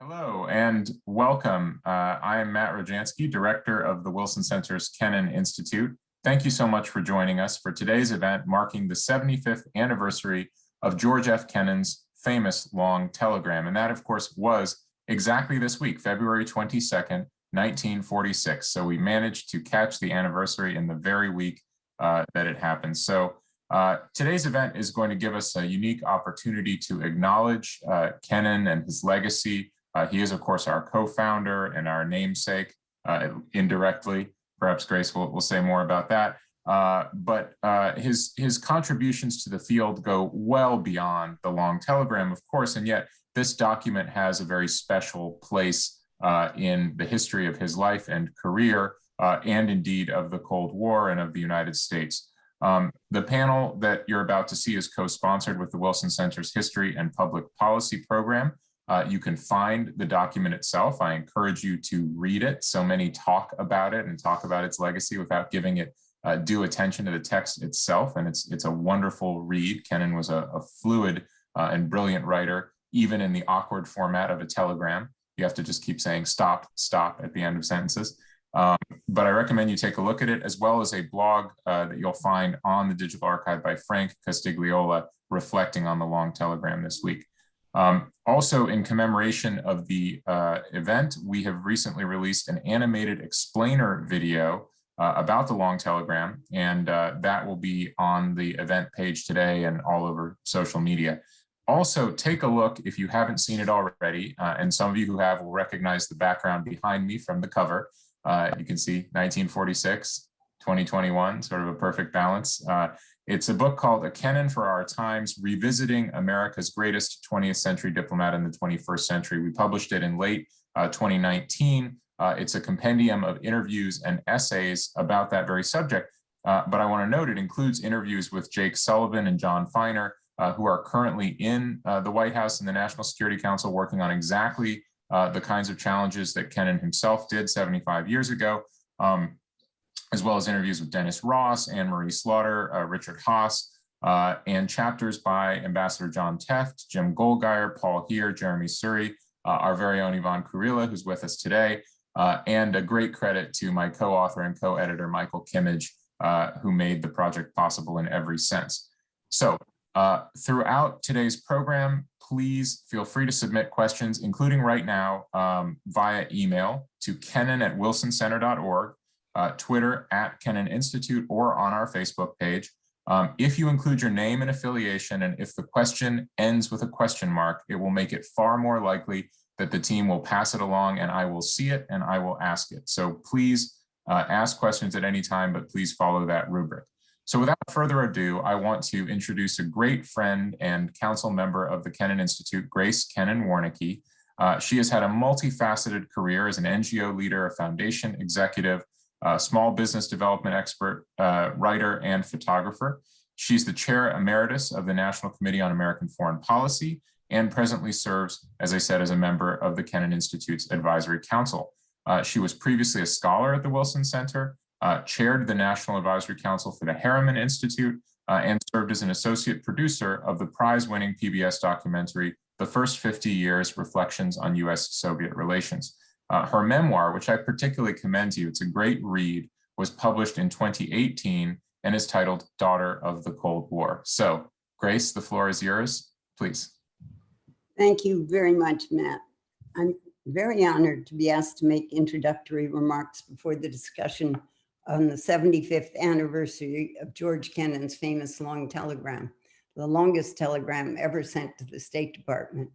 Hello and welcome. I am Matt Rojansky, Director of the Wilson Center's Kennan Institute. Thank you so much for joining us for today's event marking the 75th anniversary of George F. Kennan's famous long telegram. And that, of course, was exactly this week, February 22nd, 1946. So we managed to catch the anniversary in the very week that it happened. So today's event is going to give us a unique opportunity to acknowledge Kennan and his legacy. He is, of course, our co-founder and our namesake indirectly. Perhaps Grace will say more about that. But his contributions to the field go well beyond the long telegram, of course, and yet this document has a very special place in the history of his life and career, and indeed of the Cold War and of the United States. The panel that you're about to see is co-sponsored with the Wilson Center's History and Public Policy program. You can find the document itself. I encourage you to read it. So many talk about it and talk about its legacy without giving it due attention to the text itself. And it's a wonderful read. Kennan was a fluid and brilliant writer, even in the awkward format of a telegram. You have to just keep saying stop, stop at the end of sentences. But I recommend you take a look at it, as well as a blog that you'll find on the Digital Archive by Frank Castigliola, reflecting on the long telegram this week. Also, in commemoration of the event, we have recently released an animated explainer video about the long telegram, and that will be on the event page today and all over social media. Also, take a look if you haven't seen it already, and some of you who have will recognize the background behind me from the cover. You can see 1946, 2021, sort of a perfect balance. It's a book called A Kennan for Our Times, Revisiting America's Greatest 20th Century Diplomat in the 21st Century. We published it in late 2019. It's a compendium of interviews and essays about that very subject. But I want to note it includes interviews with Jake Sullivan and John Feiner, who are currently in the White House and the National Security Council working on exactly the kinds of challenges that Kennan himself did 75 years ago. As well as interviews with Dennis Ross, Anne-Marie Slaughter, Richard Haas, and chapters by Ambassador John Teft, Jim Goldgeier, Paul Heer, Jeremy Suri, our very own Yvonne Kurila, who's with us today, and a great credit to my co-author and co-editor, Michael Kimmage, who made the project possible in every sense. So throughout today's program, please feel free to submit questions, including right now via email to kennan@wilsoncenter.org. Twitter @Kennan Institute, or on our Facebook page. If you include your name and affiliation, and if the question ends with a question mark, it will make it far more likely that the team will pass it along and I will see it and I will ask it. So please ask questions at any time, but please follow that rubric. So without further ado, I want to introduce a great friend and council member of the Kennan Institute, Grace Kennan-Warnicki. She has had a multifaceted career as an NGO leader, a foundation executive, small business development expert, writer, and photographer. She's the chair emeritus of the National Committee on American Foreign Policy and presently serves, as I said, as a member of the Kennan Institute's Advisory Council. She was previously a scholar at the Wilson Center, chaired the National Advisory Council for the Harriman Institute, and served as an associate producer of the prize-winning PBS documentary, The First 50 Years, Reflections on U.S.-Soviet Relations. Her memoir, which I particularly commend to you, it's a great read, was published in 2018 and is titled Daughter of the Cold War. So, Grace, the floor is yours, please. Thank you very much, Matt. I'm very honored to be asked to make introductory remarks before the discussion on the 75th anniversary of George Kennan's famous long telegram, the longest telegram ever sent to the State Department.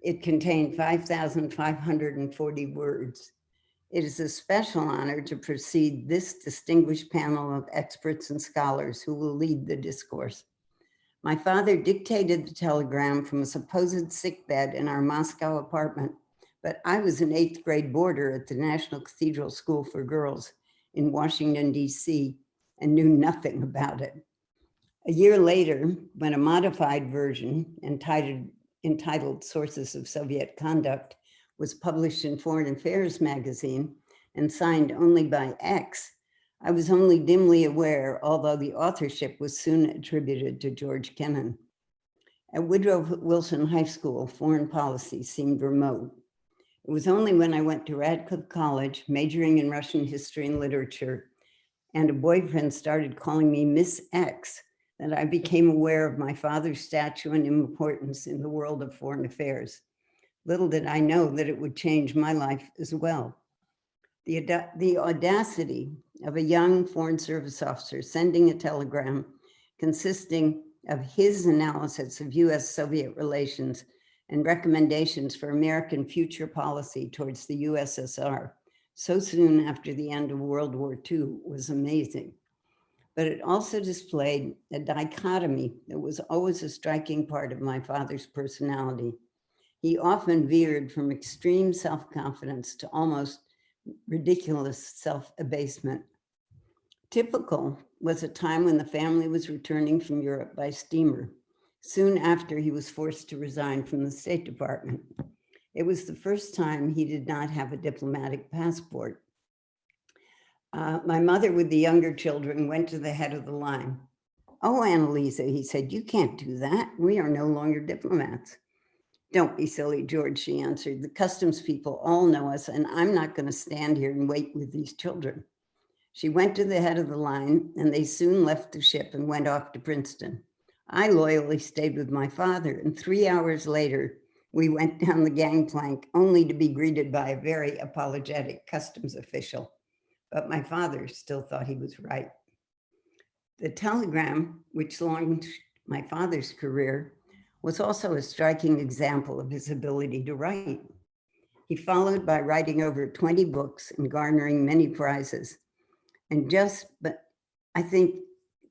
It contained 5,540 words. It is a special honor to precede this distinguished panel of experts and scholars who will lead the discourse. My father dictated the telegram from a supposed sickbed in our Moscow apartment, but I was an 8th grade boarder at the National Cathedral School for Girls in Washington, D.C., and knew nothing about it. A year later, when a modified version entitled Sources of Soviet Conduct was published in Foreign Affairs magazine and signed only by X, I was only dimly aware, although the authorship was soon attributed to George Kennan. At Woodrow Wilson High School, foreign policy seemed remote. It was only when I went to Radcliffe College, majoring in Russian history and literature, and a boyfriend started calling me Miss X, that I became aware of my father's stature and importance in the world of foreign affairs. Little did I know that it would change my life as well. The audacity of a young Foreign Service officer sending a telegram consisting of his analysis of US-Soviet relations and recommendations for American future policy towards the USSR so soon after the end of World War II was amazing. But it also displayed a dichotomy that was always a striking part of my father's personality. He often veered from extreme self-confidence to almost ridiculous self-abasement. Typical was a time when the family was returning from Europe by steamer, soon after he was forced to resign from the State Department. It was the first time he did not have a diplomatic passport. My mother with the younger children went to the head of the line. "Oh, Annalisa," he said, "you can't do that. We are no longer diplomats." "Don't be silly, George," she answered. "The customs people all know us, and I'm not going to stand here and wait with these children." She went to the head of the line, and they soon left the ship and went off to Princeton. I loyally stayed with my father, and 3 hours later, we went down the gangplank only to be greeted by a very apologetic customs official. But my father still thought he was right. The telegram, which launched my father's career, was also a striking example of his ability to write. He followed by writing over 20 books and garnering many prizes. But I think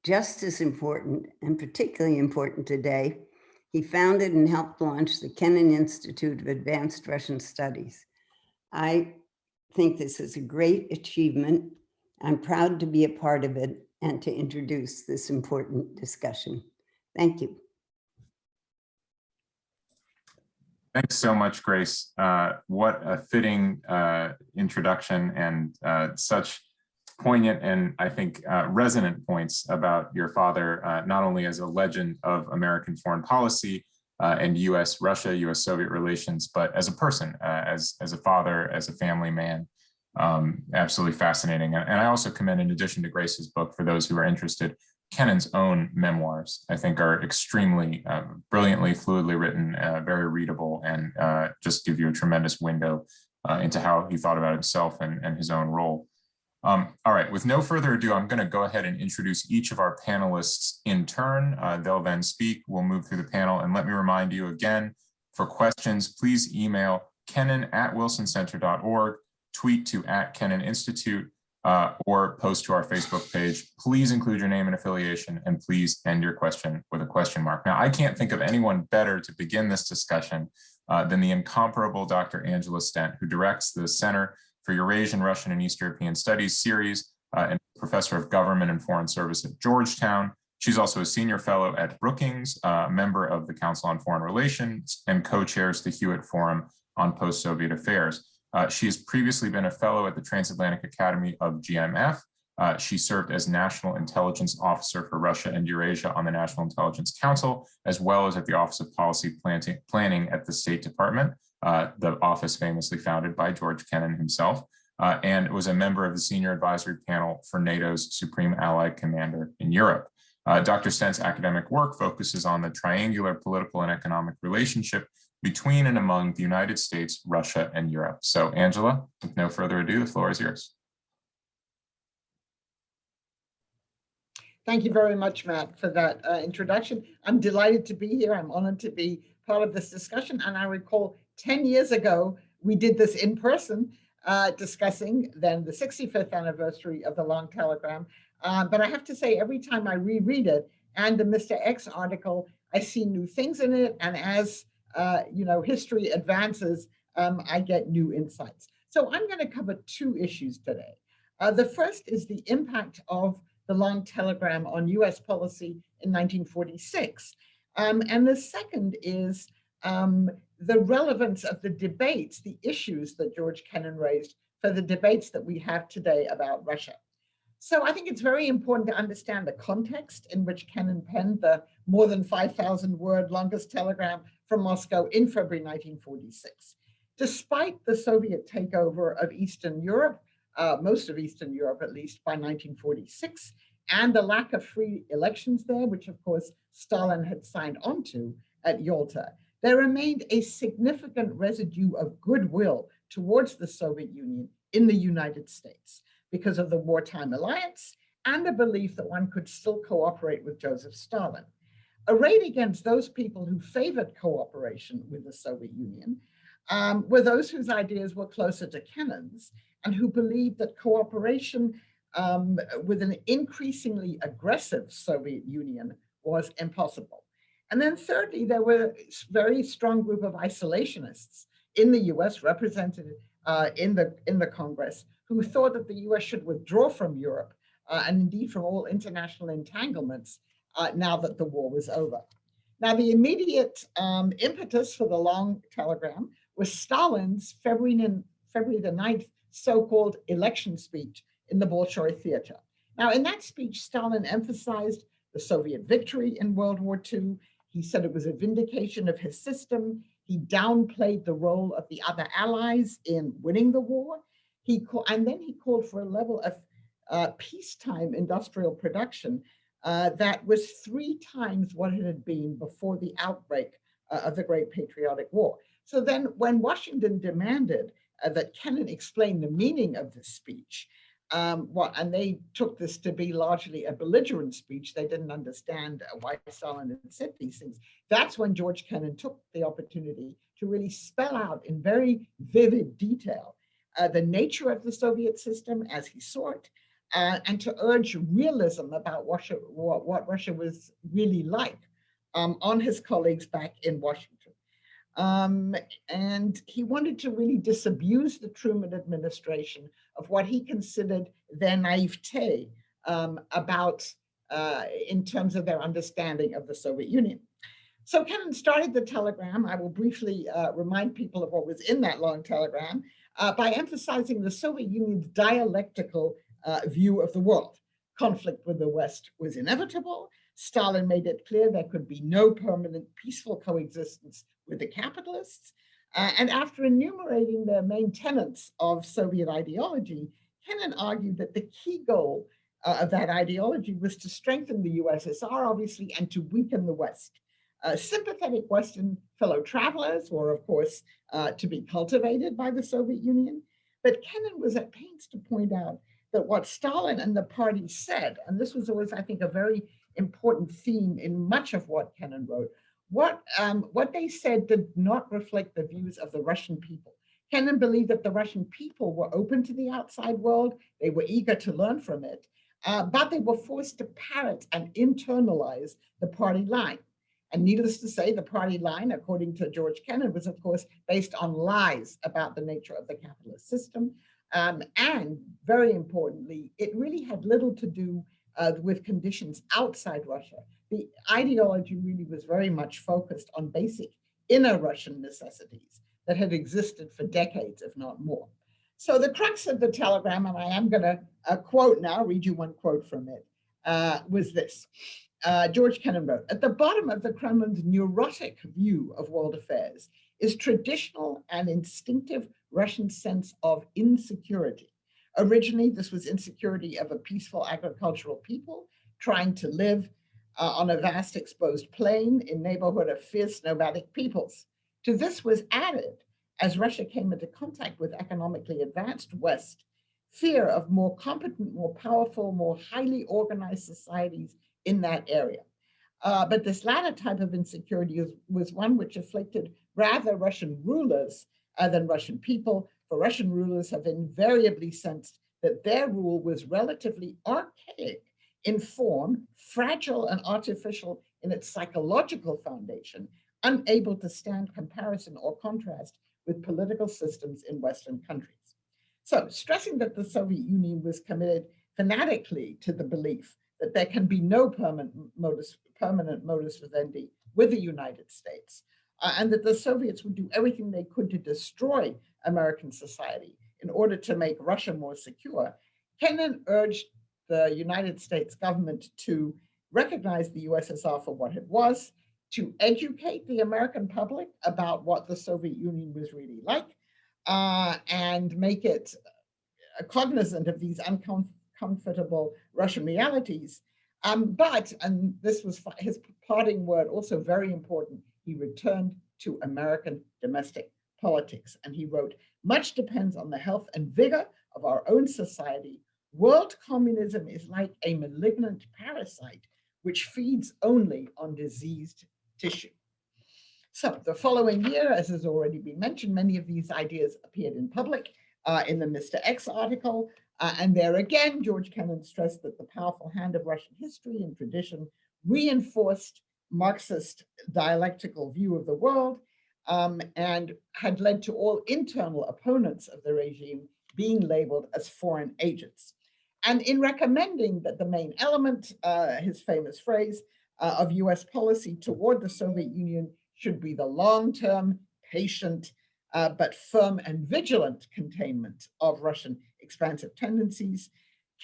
just as important, and particularly important today, he founded and helped launch the Kennan Institute of Advanced Russian Studies. I think this is a great achievement. I'm proud to be a part of it and to introduce this important discussion. Thank you. Thanks so much, Grace. What a fitting introduction and such poignant and I think resonant points about your father, not only as a legend of American foreign policy and US-Russia, US-Soviet relations, but as a person, as a father, as a family man. Absolutely fascinating. And I also commend, in addition to Grace's book, for those who are interested, Kennan's own memoirs, I think, are extremely brilliantly, fluidly written, very readable, and just give you a tremendous window into how he thought about himself and his own role. All right, with no further ado, I'm going to go ahead and introduce each of our panelists in turn. They'll then speak. We'll move through the panel. And let me remind you again, for questions, please email kennan@wilsoncenter.org, tweet to @KennanInstitute, or post to our Facebook page. Please include your name and affiliation, and please end your question with a question mark. Now, I can't think of anyone better to begin this discussion than the incomparable Dr. Angela Stent, who directs the Center for Eurasian, Russian, and East European Studies series and professor of government and foreign service at Georgetown. She's also a senior fellow at Brookings, a member of the Council on Foreign Relations, and co-chairs the Hewitt Forum on Post-Soviet Affairs. She has previously been a fellow at the Transatlantic Academy of GMF. She served as National Intelligence Officer for Russia and Eurasia on the National Intelligence Council, as well as at the Office of Policy Planning at the State Department, the office famously founded by George Kennan himself, and was a member of the Senior Advisory Panel for NATO's Supreme Allied Commander in Europe. Dr. Stent's academic work focuses on the triangular political and economic relationship between and among the United States, Russia, and Europe. So, Angela, with no further ado, the floor is yours. Thank you very much, Matt, for that introduction. I'm delighted to be here. I'm honored to be part of this discussion. And I recall 10 years ago, we did this in person, discussing then the 65th anniversary of the long telegram. But I have to say, every time I reread it and the Mr. X article, I see new things in it. And as history advances, I get new insights. So I'm going to cover two issues today. The first is the impact of the long telegram on US policy in 1946. And the second is the relevance of the debates, the issues that George Kennan raised for the debates that we have today about Russia. So I think it's very important to understand the context in which Kennan penned the more than 5,000 word longest telegram from Moscow in February 1946. Despite the Soviet takeover of Eastern Europe, most of Eastern Europe at least by 1946, and the lack of free elections there, which of course Stalin had signed onto at Yalta, there remained a significant residue of goodwill towards the Soviet Union in the United States because of the wartime alliance and the belief that one could still cooperate with Joseph Stalin. Arrayed against those people who favored cooperation with the Soviet Union were those whose ideas were closer to Kennan's and who believed that cooperation with an increasingly aggressive Soviet Union was impossible. And then thirdly, there were a very strong group of isolationists in the US represented in the Congress who thought that the US should withdraw from Europe and indeed from all international entanglements now that the war was over. Now, the immediate impetus for the long telegram was Stalin's February the 9th so-called election speech in the Bolshoi Theater. Now, in that speech, Stalin emphasized the Soviet victory in World War II. He said it was a vindication of his system. He downplayed the role of the other allies in winning the war. And then he called for a level of peacetime industrial production that was 3 times what it had been before the outbreak of the Great Patriotic War. So then when Washington demanded that Kennan explain the meaning of this speech, and they took this to be largely a belligerent speech, they didn't understand why Stalin had said these things. That's when George Kennan took the opportunity to really spell out in very vivid detail the nature of the Soviet system as he saw it, and to urge realism about what Russia was really like on his colleagues back in Washington. And he wanted to really disabuse the Truman administration of what he considered their naivete in terms of their understanding of the Soviet Union. So Kennan started the telegram. I will briefly remind people of what was in that long telegram by emphasizing the Soviet Union's dialectical view of the world. Conflict with the West was inevitable. Stalin made it clear there could be no permanent peaceful coexistence with the capitalists. And after enumerating the main tenets of Soviet ideology, Kennan argued that the key goal of that ideology was to strengthen the USSR, obviously, and to weaken the West. Sympathetic Western fellow travelers were, of course, to be cultivated by the Soviet Union. But Kennan was at pains to point out that what Stalin and the party said, and this was always, I think, a very important theme in much of what Kennan wrote, what they said did not reflect the views of the Russian people. Kennan believed that the Russian people were open to the outside world. They were eager to learn from it, but they were forced to parrot and internalize the party line. And needless to say, the party line, according to George Kennan, was, of course, based on lies about the nature of the capitalist system. And very importantly, it really had little to do with conditions outside Russia. The ideology really was very much focused on basic inner Russian necessities that had existed for decades, if not more. So the crux of the telegram, and I am going to quote now, read you one quote from it, was this. George Kennan wrote, "At the bottom of the Kremlin's neurotic view of world affairs is traditional and instinctive Russian sense of insecurity. Originally, this was insecurity of a peaceful agricultural people trying to live on a vast exposed plain in neighborhood of fierce nomadic peoples. To this was added, as Russia came into contact with economically advanced West, fear of more competent, more powerful, more highly organized societies in that area. But this latter type of insecurity was one which afflicted rather Russian rulers than Russian people, for Russian rulers have invariably sensed that their rule was relatively archaic in form, fragile and artificial in its psychological foundation, unable to stand comparison or contrast with political systems in Western countries." So, stressing that the Soviet Union was committed fanatically to the belief that there can be no permanent modus vivendi with the United States, and that the Soviets would do everything they could to destroy American society in order to make Russia more secure, Kennan urged the United States government to recognize the USSR for what it was, to educate the American public about what the Soviet Union was really like, and make it cognizant of these uncomfortable Russian realities. But, and this was his parting word, also very important, he returned to American domestic politics. And he wrote, "Much depends on the health and vigor of our own society. World communism is like a malignant parasite which feeds only on diseased tissue." So the following year, as has already been mentioned, many of these ideas appeared in public in the Mr. X article. And there again, George Kennan stressed that the powerful hand of Russian history and tradition reinforced Marxist dialectical view of the world and had led to all internal opponents of the regime being labeled as foreign agents. And in recommending that the main element, his famous phrase, of US policy toward the Soviet Union should be the long-term, patient, but firm and vigilant containment of Russian expansive tendencies.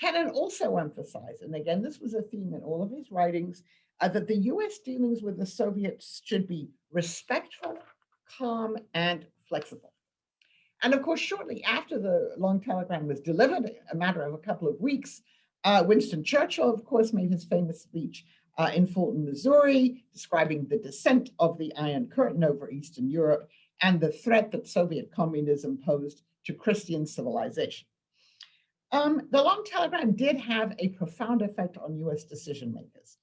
Kennan also emphasized, and again, this was a theme in all of his writings, that the US dealings with the Soviets should be respectful, calm, and flexible. And of course, shortly after the long telegram was delivered, a matter of a couple of weeks, Winston Churchill, of course, made his famous speech in Fulton, Missouri, describing the descent of the Iron Curtain over Eastern Europe and the threat that Soviet communism posed to Christian civilization. The long telegram did have a profound effect on US decision makers.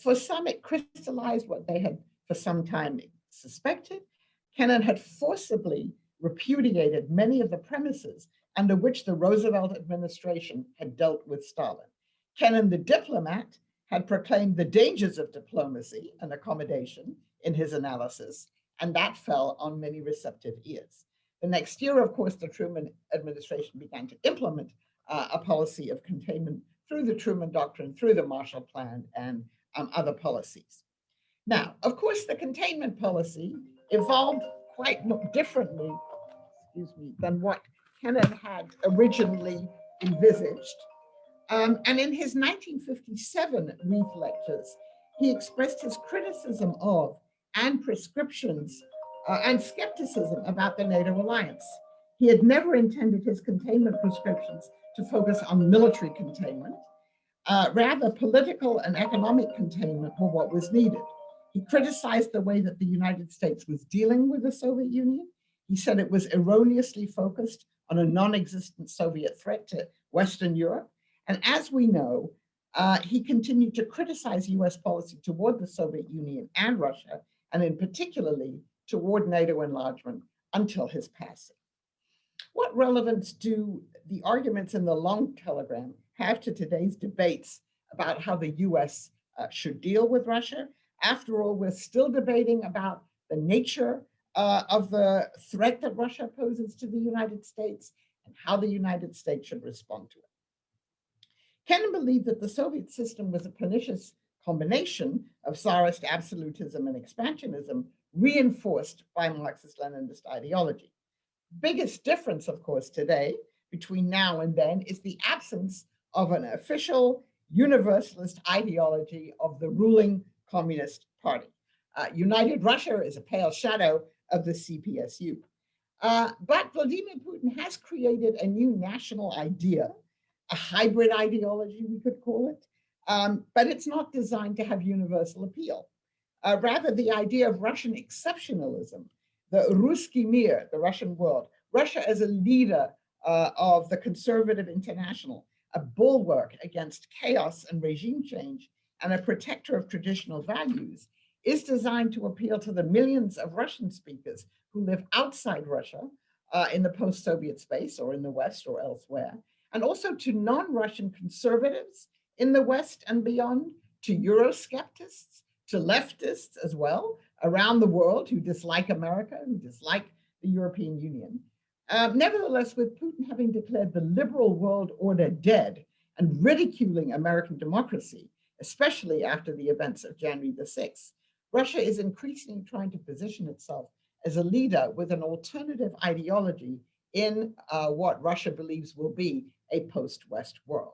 For some, it crystallized what they had for some time suspected. Kennan had forcibly repudiated many of the premises under which the Roosevelt administration had dealt with Stalin. Kennan, the diplomat, had proclaimed the dangers of diplomacy and accommodation in his analysis, and that fell on many receptive ears. The next year, of course, the Truman administration began to implement a policy of containment through the Truman Doctrine, through the Marshall Plan, and other policies. Now, of course, the containment policy evolved quite differently, than what Kennan had originally envisaged. And in his 1957 Reith lectures, he expressed his criticism of and prescriptions and skepticism about the NATO alliance. He had never intended his containment prescriptions to focus on military containment. Rather, political and economic containment were what was needed. He criticized the way that the United States was dealing with the Soviet Union. He said it was erroneously focused on a non-existent Soviet threat to Western Europe. And as we know, he continued to criticize US policy toward the Soviet Union and Russia, and in particularly toward NATO enlargement until his passing. What relevance do the arguments in the long telegram have to today's debates about how the US should deal with Russia? After all, we're still debating about the nature of the threat that Russia poses to the United States and how the United States should respond to it. Kennan believed that the Soviet system was a pernicious combination of Tsarist absolutism and expansionism reinforced by Marxist-Leninist ideology. Biggest difference, of course, today between now and then is the absence of an official universalist ideology of the ruling Communist Party. United Russia is a pale shadow of the CPSU. But Vladimir Putin has created a new national idea, a hybrid ideology, we could call it, but it's not designed to have universal appeal. Rather, the idea of Russian exceptionalism, the Ruski Mir, the Russian world, Russia as a leader of the conservative international, a bulwark against chaos and regime change, and a protector of traditional values, is designed to appeal to the millions of Russian speakers who live outside Russia in the post-Soviet space or in the West or elsewhere, and also to non-Russian conservatives in the West and beyond, to Eurosceptics, to leftists as well, around the world who dislike America, who dislike the European Union. Nevertheless, with Putin having declared the liberal world order dead and ridiculing American democracy, especially after the events of January the 6th, Russia is increasingly trying to position itself as a leader with an alternative ideology in what Russia believes will be a post-West world.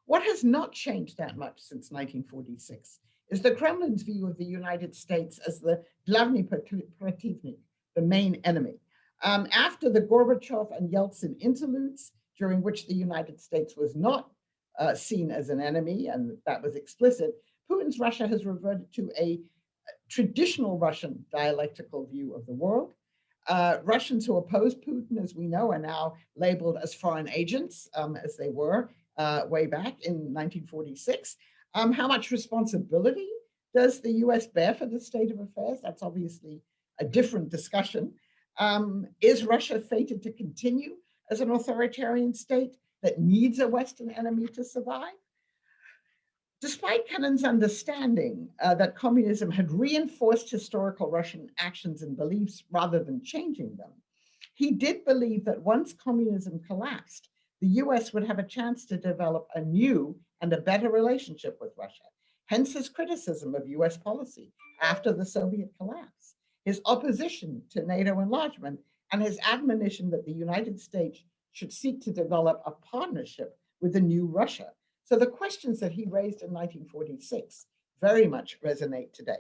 What has not changed that much since 1946 is the Kremlin's view of the United States as the glavny protivnik, the main enemy. After the Gorbachev and Yeltsin interludes, during which the United States was not seen as an enemy, and that was explicit, Putin's Russia has reverted to a traditional Russian dialectical view of the world. Russians who oppose Putin, as we know, are now labeled as foreign agents, as they were way back in 1946. How much responsibility does the US bear for this state of affairs? That's obviously a different discussion. Is Russia fated to continue as an authoritarian state that needs a Western enemy to survive? Despite Kennan's understanding that communism had reinforced historical Russian actions and beliefs rather than changing them, he did believe that once communism collapsed, the US would have a chance to develop a new and a better relationship with Russia. Hence his criticism of US policy after the Soviet collapse, his opposition to NATO enlargement, and his admonition that the United States should seek to develop a partnership with the new Russia. So the questions that he raised in 1946 very much resonate today.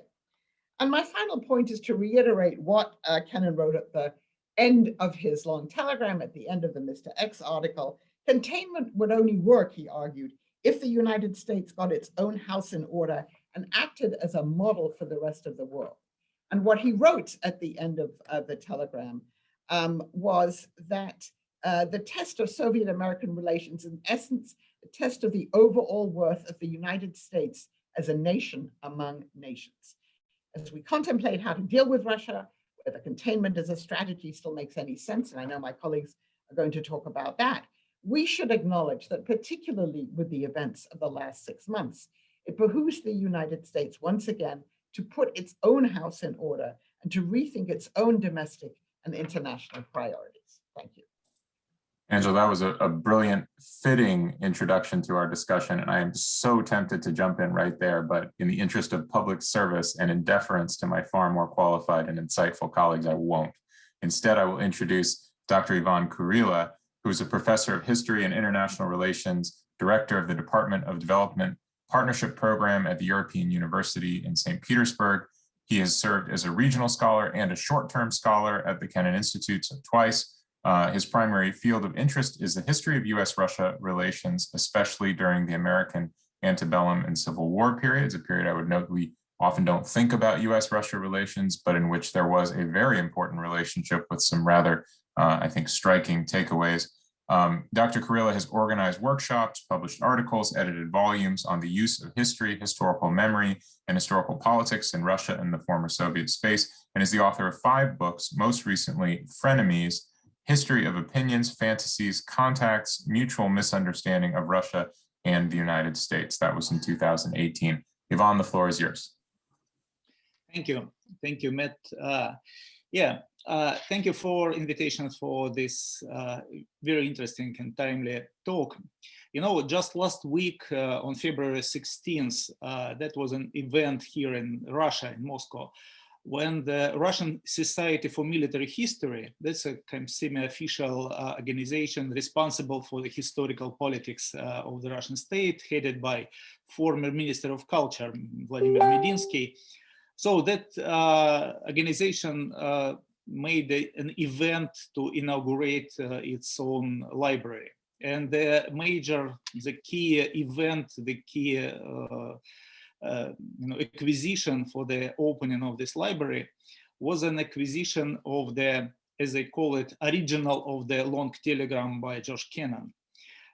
And my final point is to reiterate what Kennan wrote at the end of his long telegram, at the end of the Mr. X article. Containment would only work, he argued, if the United States got its own house in order and acted as a model for the rest of the world. And what he wrote at the end of the telegram was that the test of Soviet-American relations, in essence, the test of the overall worth of the United States as a nation among nations. As we contemplate how to deal with Russia, whether containment as a strategy still makes any sense, and I know my colleagues are going to talk about that, we should acknowledge that particularly with the events of the last 6 months, it behooves the United States once again to put its own house in order and to rethink its own domestic and international priorities. Thank you. Angela, that was a brilliant, fitting introduction to our discussion, and I am so tempted to jump in right there, but in the interest of public service and in deference to my far more qualified and insightful colleagues, I won't. Instead, I will introduce Dr. Yvonne Kurila, who is a professor of history and international relations, director of the Department of Development Partnership Program at the European University in St. Petersburg. He has served as a regional scholar and a short-term scholar at the Kennan Institute twice. His primary field of interest is the history of US-Russia relations, especially during the American antebellum and Civil War periods, a period I would note we often don't think about US-Russia relations, but in which there was a very important relationship with some rather, I think, striking takeaways. Dr. Kurila has organized workshops, published articles, edited volumes on the use of history, historical memory, and historical politics in Russia and the former Soviet space, and is the author of 5 books, most recently, Frenemies, History of Opinions, Fantasies, Contacts, Mutual Misunderstanding of Russia and the United States. That was in 2018. Yvonne, the floor is yours. Thank you. Thank you, Matt. Thank you for invitation for this very interesting and timely talk. You know, just last week on February 16th, that was an event here in Russia, in Moscow, when the Russian Society for Military History, that's a kind of semi-official organization responsible for the historical politics of the Russian state, headed by former Minister of Culture, Vladimir Medinsky. So that organization made an event to inaugurate its own library. And the key event, the key acquisition for the opening of this library was an acquisition of the, as they call it, original of the long telegram by George Kennan.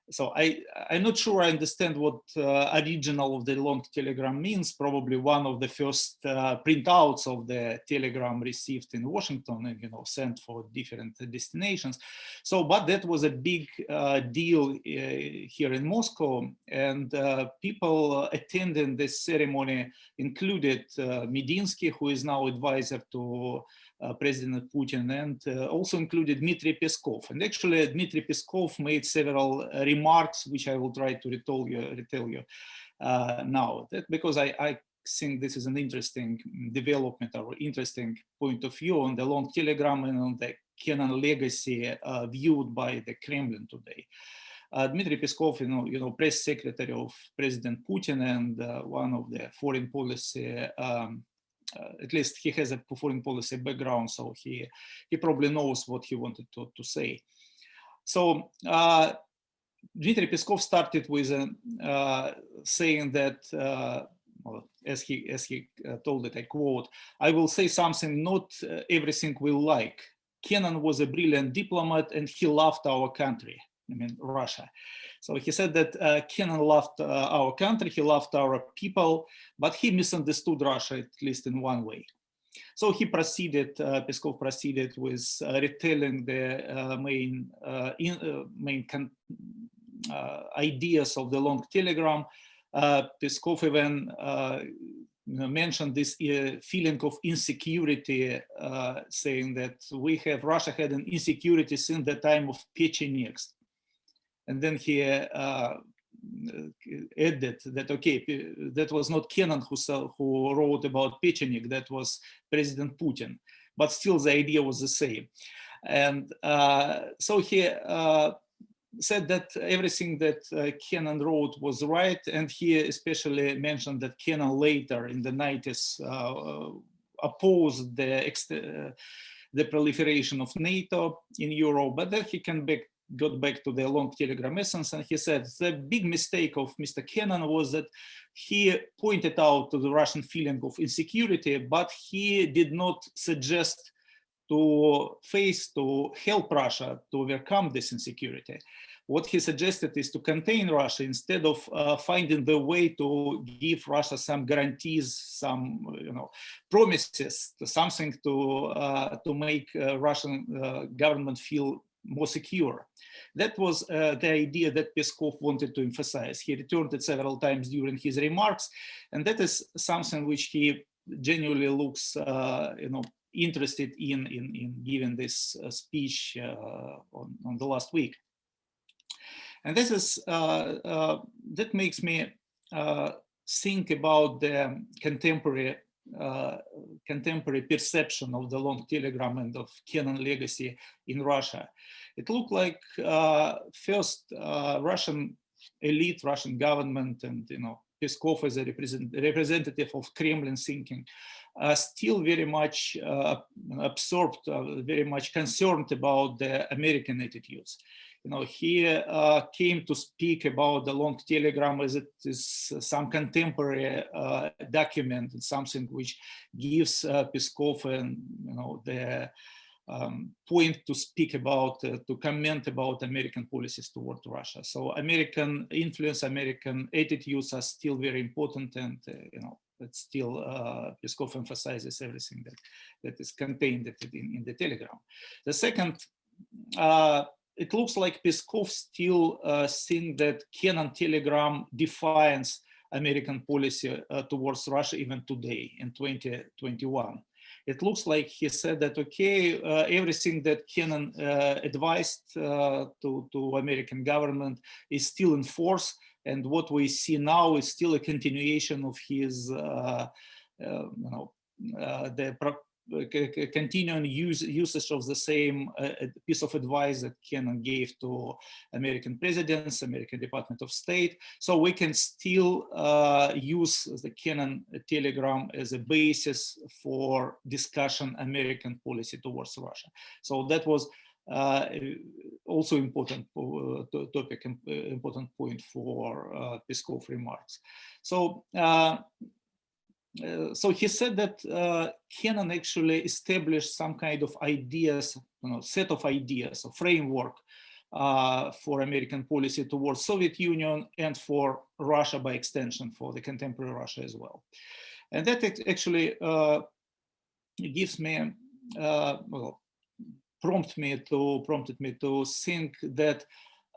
So I'm not sure I understand what original of the long telegram means. Probably one of the first printouts of the telegram received in Washington and sent for different destinations. So, but that was a big deal here in Moscow, and people attending this ceremony included Medinsky, who is now advisor to President Putin, and also included Dmitry Peskov. And actually, Dmitry Peskov made several remarks, which I will try to retell you now. Because I think this is an interesting development or interesting point of view on the long telegram and on the Kennan legacy viewed by the Kremlin today. Dmitry Peskov, press secretary of President Putin and one of the foreign policy at least he has a foreign policy background, so he probably knows what he wanted to say. So Dmitry Peskov started with saying that, well, as he told it, I quote, "I will say something not everything will like. Kennan was a brilliant diplomat and he loved our country," I mean, Russia. So he said that Kennan loved our country, he loved our people, but he misunderstood Russia, at least in one way. So he proceeded, Peskov proceeded with retelling the main ideas of the long telegram. Peskov even mentioned this feeling of insecurity, saying that Russia had an insecurity since the time of Pechenegs. And then he added that, okay, that was not Kennan who wrote about Pecheneg, that was President Putin, but still the idea was the same. And so he said that everything that Kennan wrote was right, and he especially mentioned that Kennan later in the 90s opposed the proliferation of NATO in Europe, but then he got back to the long telegram essence, and he said the big mistake of Mr. Kennan was that he pointed out to the Russian feeling of insecurity, but he did not suggest to help Russia to overcome this insecurity. What he suggested is to contain Russia instead of finding the way to give Russia some guarantees, some promises, something to make Russian government feel more secure. That was the idea that Peskov wanted to emphasize. He returned it several times during his remarks, and that is something which he genuinely looks, interested in giving this speech on the last week. And this is that makes me think about the contemporary perception of the long telegram and of Kennan legacy in Russia. It looked like first Russian elite, Russian government, and Peskov as a representative of Kremlin thinking, still very much absorbed, very much concerned about the American attitudes. He came to speak about the long telegram as it is some contemporary document, and something which gives Peskov and the point to speak about, to comment about American policies toward Russia. So American influence, American attitudes are still very important, and but still Peskov emphasizes everything that is contained in the telegram. The second, it looks like Peskov still thinks that Kennan telegram defines American policy towards Russia even today in 2021. It looks like he said that, okay, everything that Kennan advised to American government is still in force, and what we see now is still a continuation of his, continuing usage of the same piece of advice that Kennan gave to American presidents, American Department of State. So we can still use the Kennan telegram as a basis for discussion American policy towards Russia. So that was also important topic, important point for Peskov remarks. So. So he said that Kennan actually established some kind of ideas, set of ideas, a framework for American policy towards Soviet Union and for Russia by extension, for the contemporary Russia as well. And that actually gives me, prompted me to think that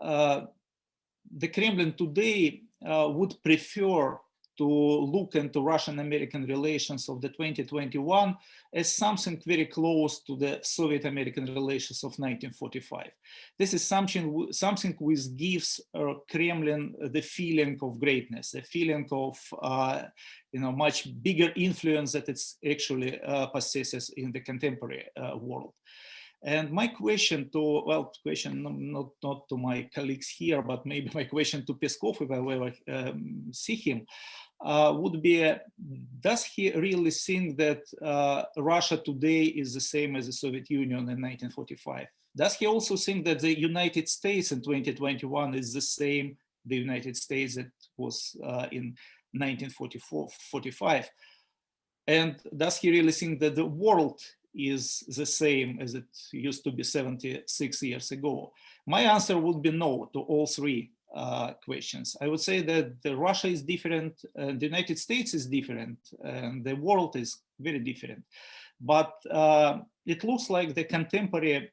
the Kremlin today would prefer to look into Russian-American relations of the 2021 as something very close to the Soviet-American relations of 1945. This is something which gives Kremlin the feeling of greatness, the feeling of much bigger influence that it actually possesses in the contemporary world. And my question not to my colleagues here, but maybe my question to Peskov if I ever see him, would be, does he really think that Russia today is the same as the Soviet Union in 1945? Does he also think that the United States in 2021 is the same, the United States that was in 1945? And does he really think that the world is the same as it used to be 76 years ago? My answer would be no to all three questions. I would say that Russia is different, and the United States is different, and the world is very different. But it looks like the contemporary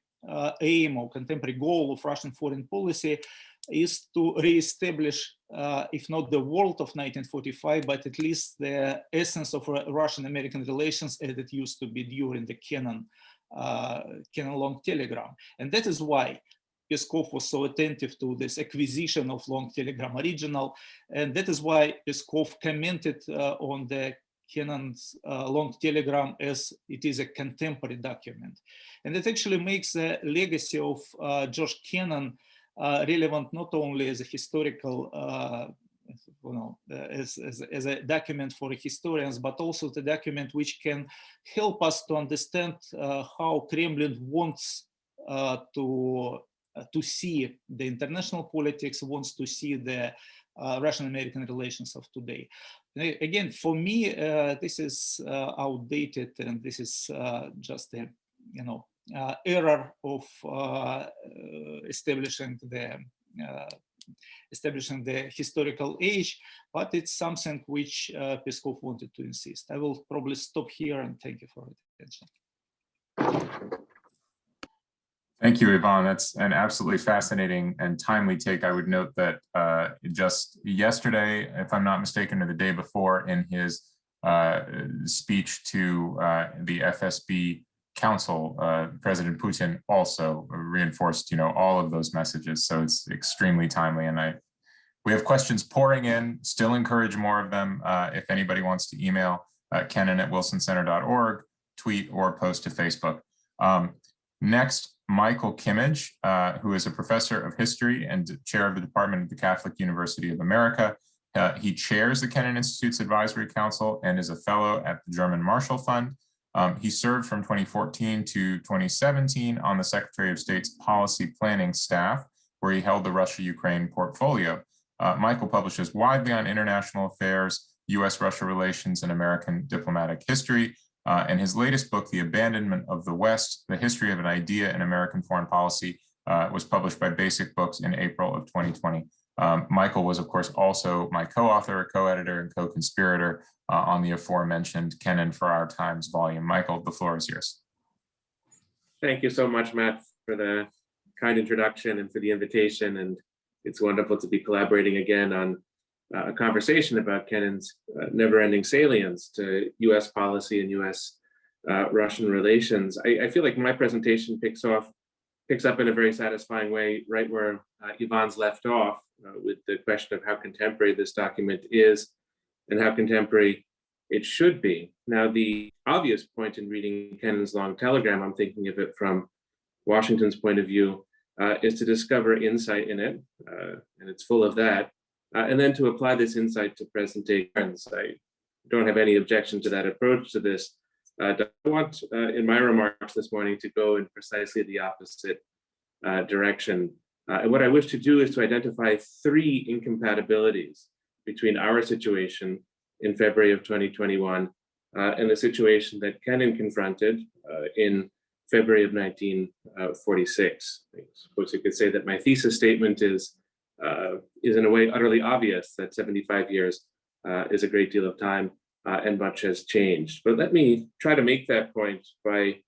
aim or contemporary goal of Russian foreign policy is to reestablish, if not the world of 1945, but at least the essence of Russian-American relations as it used to be during the kennan long telegram. And that is why Peskov was so attentive to this acquisition of long telegram original. And that is why Peskov commented on the Kennan's long telegram as it is a contemporary document. And it actually makes the legacy of George Kennan relevant not only as a historical, as a document for historians, but also the document which can help us to understand how Kremlin wants to see the international politics, wants to see the Russian-American relations of today. Again, for me, this is outdated, and this is just a error of establishing the historical age, but it's something which Peskov wanted to insist. I will probably stop here and thank you for your attention. Thank you, Yvonne. That's an absolutely fascinating and timely take. I would note that just yesterday, if I'm not mistaken, or the day before, in his speech to the FSB Council, President Putin also reinforced, all of those messages. So it's extremely timely, and we have questions pouring in. Still encourage more of them. If anybody wants to email kennan@wilsoncenter.org, tweet, or post to Facebook. Next, Michael Kimmage, who is a professor of history and chair of the Department of the Catholic University of America. He chairs the Kennan Institute's Advisory Council and is a fellow at the German Marshall Fund. He served from 2014 to 2017 on the Secretary of State's policy planning staff, where he held the Russia-Ukraine portfolio. Michael publishes widely on international affairs, US-Russia relations, and American diplomatic history. And his latest book, The Abandonment of the West, The History of an Idea in American Foreign Policy, was published by Basic Books in April of 2020. Michael was, of course, also my co-author, co-editor, and co-conspirator on the aforementioned Kennan for Our Times volume. Michael, the floor is yours. Thank you so much, Matt, for the kind introduction and for the invitation. And it's wonderful to be collaborating again on a conversation about Kennan's never-ending salience to US policy and US-Russian relations. I feel like my presentation picks up in a very satisfying way right where Yvonne's left off with the question of how contemporary this document is and how contemporary it should be. Now, the obvious point in reading Kennan's long telegram, I'm thinking of it from Washington's point of view, is to discover insight in it, and it's full of that. And then to apply this insight to present-day trends. I don't have any objection to that approach to this. I want, in my remarks this morning, to go in precisely the opposite direction. And what I wish to do is to identify three incompatibilities between our situation in February of 2021 and the situation that Kennan confronted in February of 1946. I suppose you could say that my thesis statement is in a way utterly obvious that 75 years is a great deal of time and much has changed. But let me try to make that point by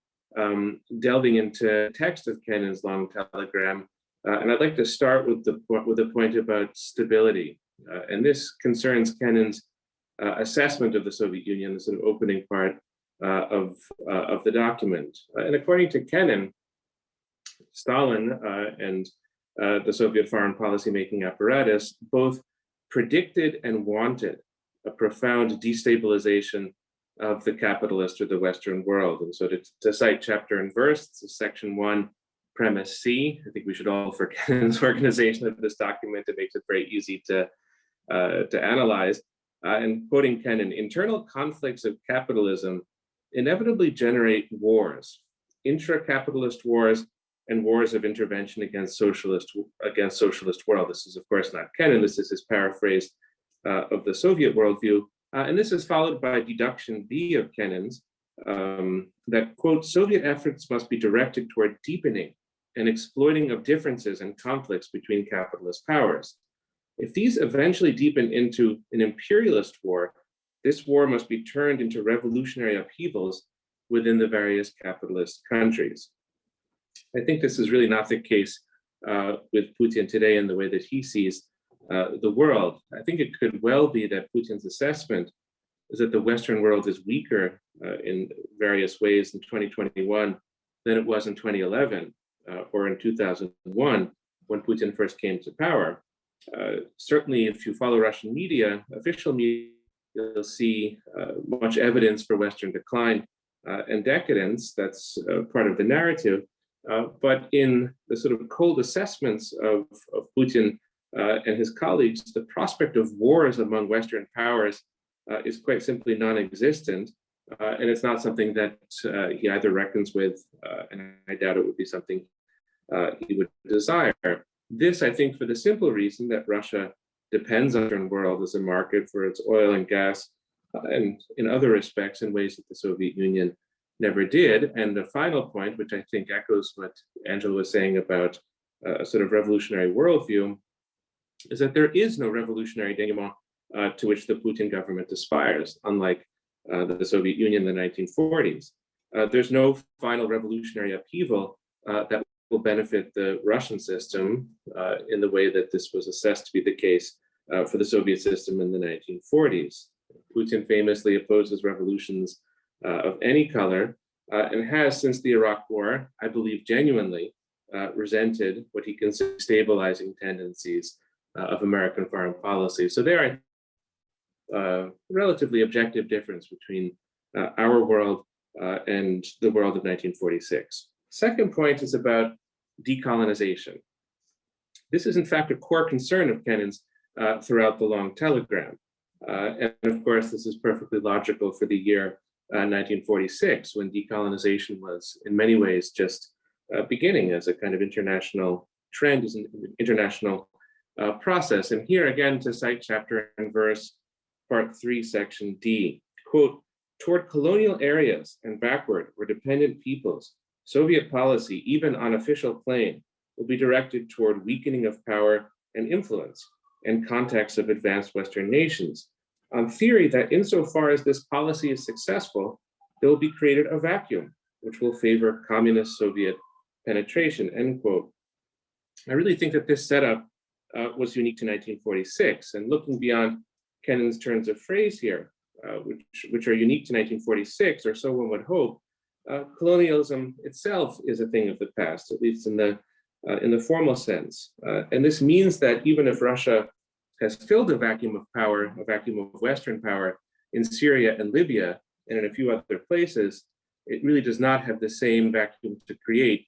delving into the text of Kennan's long telegram. And I'd like to start with the point about stability. And this concerns Kennan's assessment of the Soviet Union, the sort of opening part of the document. And according to Kennan, Stalin and the Soviet foreign policy making apparatus both predicted and wanted a profound destabilization of the capitalist or the Western world. And so to cite chapter and verse, this is section 1, premise C. I think we should all, for Kennan's organization of this document, it makes it very easy to analyze. and quoting Kennan, internal conflicts of capitalism inevitably generate wars, intra-capitalist wars, and wars of intervention against socialist world. This is, of course, not Kennan. This is his paraphrase of the Soviet worldview. And this is followed by deduction B of Kennan's, that, quote, Soviet efforts must be directed toward deepening and exploiting of differences and conflicts between capitalist powers. If these eventually deepen into an imperialist war, this war must be turned into revolutionary upheavals within the various capitalist countries. I think this is really not the case with Putin today in the way that he sees the world. I think it could well be that Putin's assessment is that the Western world is weaker in various ways in 2021 than it was in 2011 or in 2001 when Putin first came to power. Certainly, if you follow Russian media, official media, you'll see much evidence for Western decline and decadence. That's part of the narrative. But in the sort of cold assessments of Putin and his colleagues, the prospect of wars among Western powers is quite simply non-existent. And it's not something that he either reckons with, and I doubt it would be something he would desire. This, I think, for the simple reason that Russia depends on the Western world as a market for its oil and gas, and in other respects in ways that the Soviet Union never did. And the final point, which I think echoes what Angela was saying about a sort of revolutionary worldview, is that there is no revolutionary denouement to which the Putin government aspires, unlike the Soviet Union in the 1940s. There's no final revolutionary upheaval that will benefit the Russian system in the way that this was assessed to be the case for the Soviet system in the 1940s. Putin famously opposes revolutions of any color and has, since the Iraq War, I believe genuinely resented what he considers stabilizing tendencies of American foreign policy. So there are relatively objective difference between our world and the world of 1946. Second point is about decolonization. This is in fact a core concern of Kennan's throughout the long telegram. And of course, this is perfectly logical for the year 1946, when decolonization was in many ways just beginning as a kind of international trend, as an international process. And here again, to cite chapter and verse, part 3, section D, quote, toward colonial areas and backward or dependent peoples, Soviet policy, even on official plane, will be directed toward weakening of power and influence and contacts of advanced Western nations, on theory that insofar as this policy is successful, there will be created a vacuum which will favor communist Soviet penetration, end quote. I really think that this setup was unique to 1946, and looking beyond Kennan's turns of phrase here, which are unique to 1946, or so one would hope, colonialism itself is a thing of the past, at least in the formal sense. And this means that even if Russia has filled a vacuum of power, a vacuum of Western power in Syria and Libya, and in a few other places, it really does not have the same vacuum to create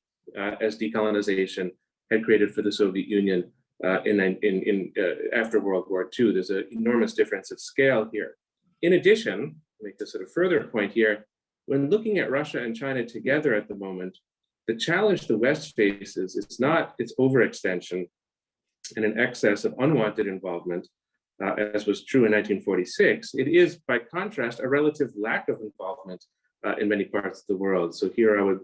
as decolonization had created for the Soviet Union after World War II. There's an enormous difference of scale here. In addition, make this sort of further point here, when looking at Russia and China together at the moment, the challenge the West faces is not its overextension and an excess of unwanted involvement, as was true in 1946. It is, by contrast, a relative lack of involvement in many parts of the world. So here I would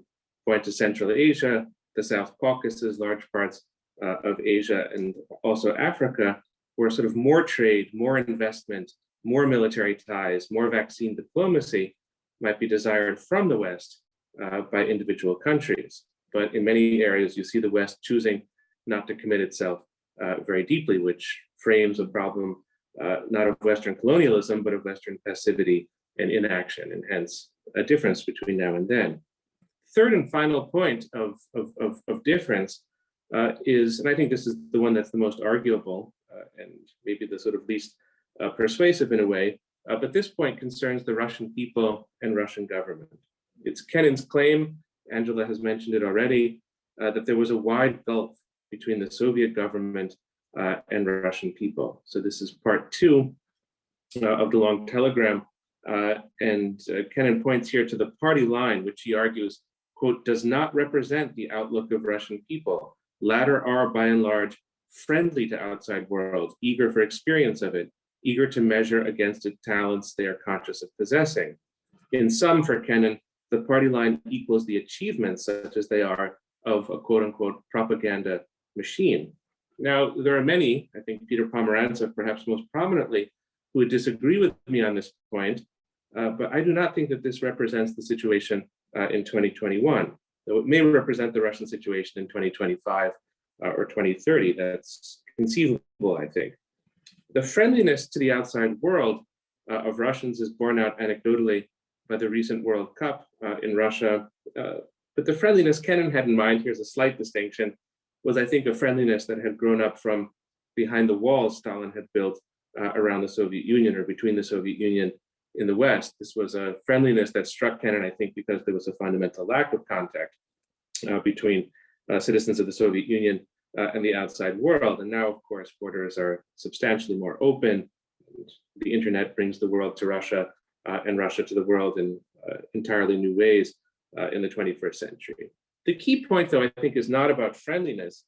point to Central Asia, the South Caucasus, large parts of Asia, and also Africa, where sort of more trade, more investment, more military ties, more vaccine diplomacy might be desired from the West by individual countries. But in many areas, you see the West choosing not to commit itself very deeply, which frames a problem not of Western colonialism, but of Western passivity and inaction, and hence a difference between now and then. Third and final point of difference is, and I think this is the one that's the most arguable and maybe the sort of least persuasive in a way, but this point concerns the Russian people and Russian government. It's Kennan's claim, Angela has mentioned it already, that there was a wide gulf between the Soviet government and Russian people. So this is part 2 of the long telegram. Kennan points here to the party line, which he argues, quote, does not represent the outlook of Russian people. Latter are, by and large, friendly to outside world, eager for experience of it, eager to measure against its talents they are conscious of possessing. In sum, for Kennan, the party line equals the achievements, such as they are, of a quote unquote propaganda machine. Now, there are many, I think Peter Pomerantsev perhaps most prominently, who would disagree with me on this point, but I do not think that this represents the situation in 2021, though it may represent the Russian situation in 2025 or 2030. That's conceivable, I think. The friendliness to the outside world of Russians is borne out anecdotally by the recent World Cup in Russia. But the friendliness Kennan had in mind, here's a slight distinction, was I think a friendliness that had grown up from behind the walls Stalin had built around the Soviet Union or between the Soviet Union in the West. This was a friendliness that struck Kennan, I think, because there was a fundamental lack of contact between citizens of the Soviet Union and the outside world. And now, of course, borders are substantially more open. The internet brings the world to Russia and Russia to the world in entirely new ways in the 21st century. The key point, though, I think, is not about friendliness.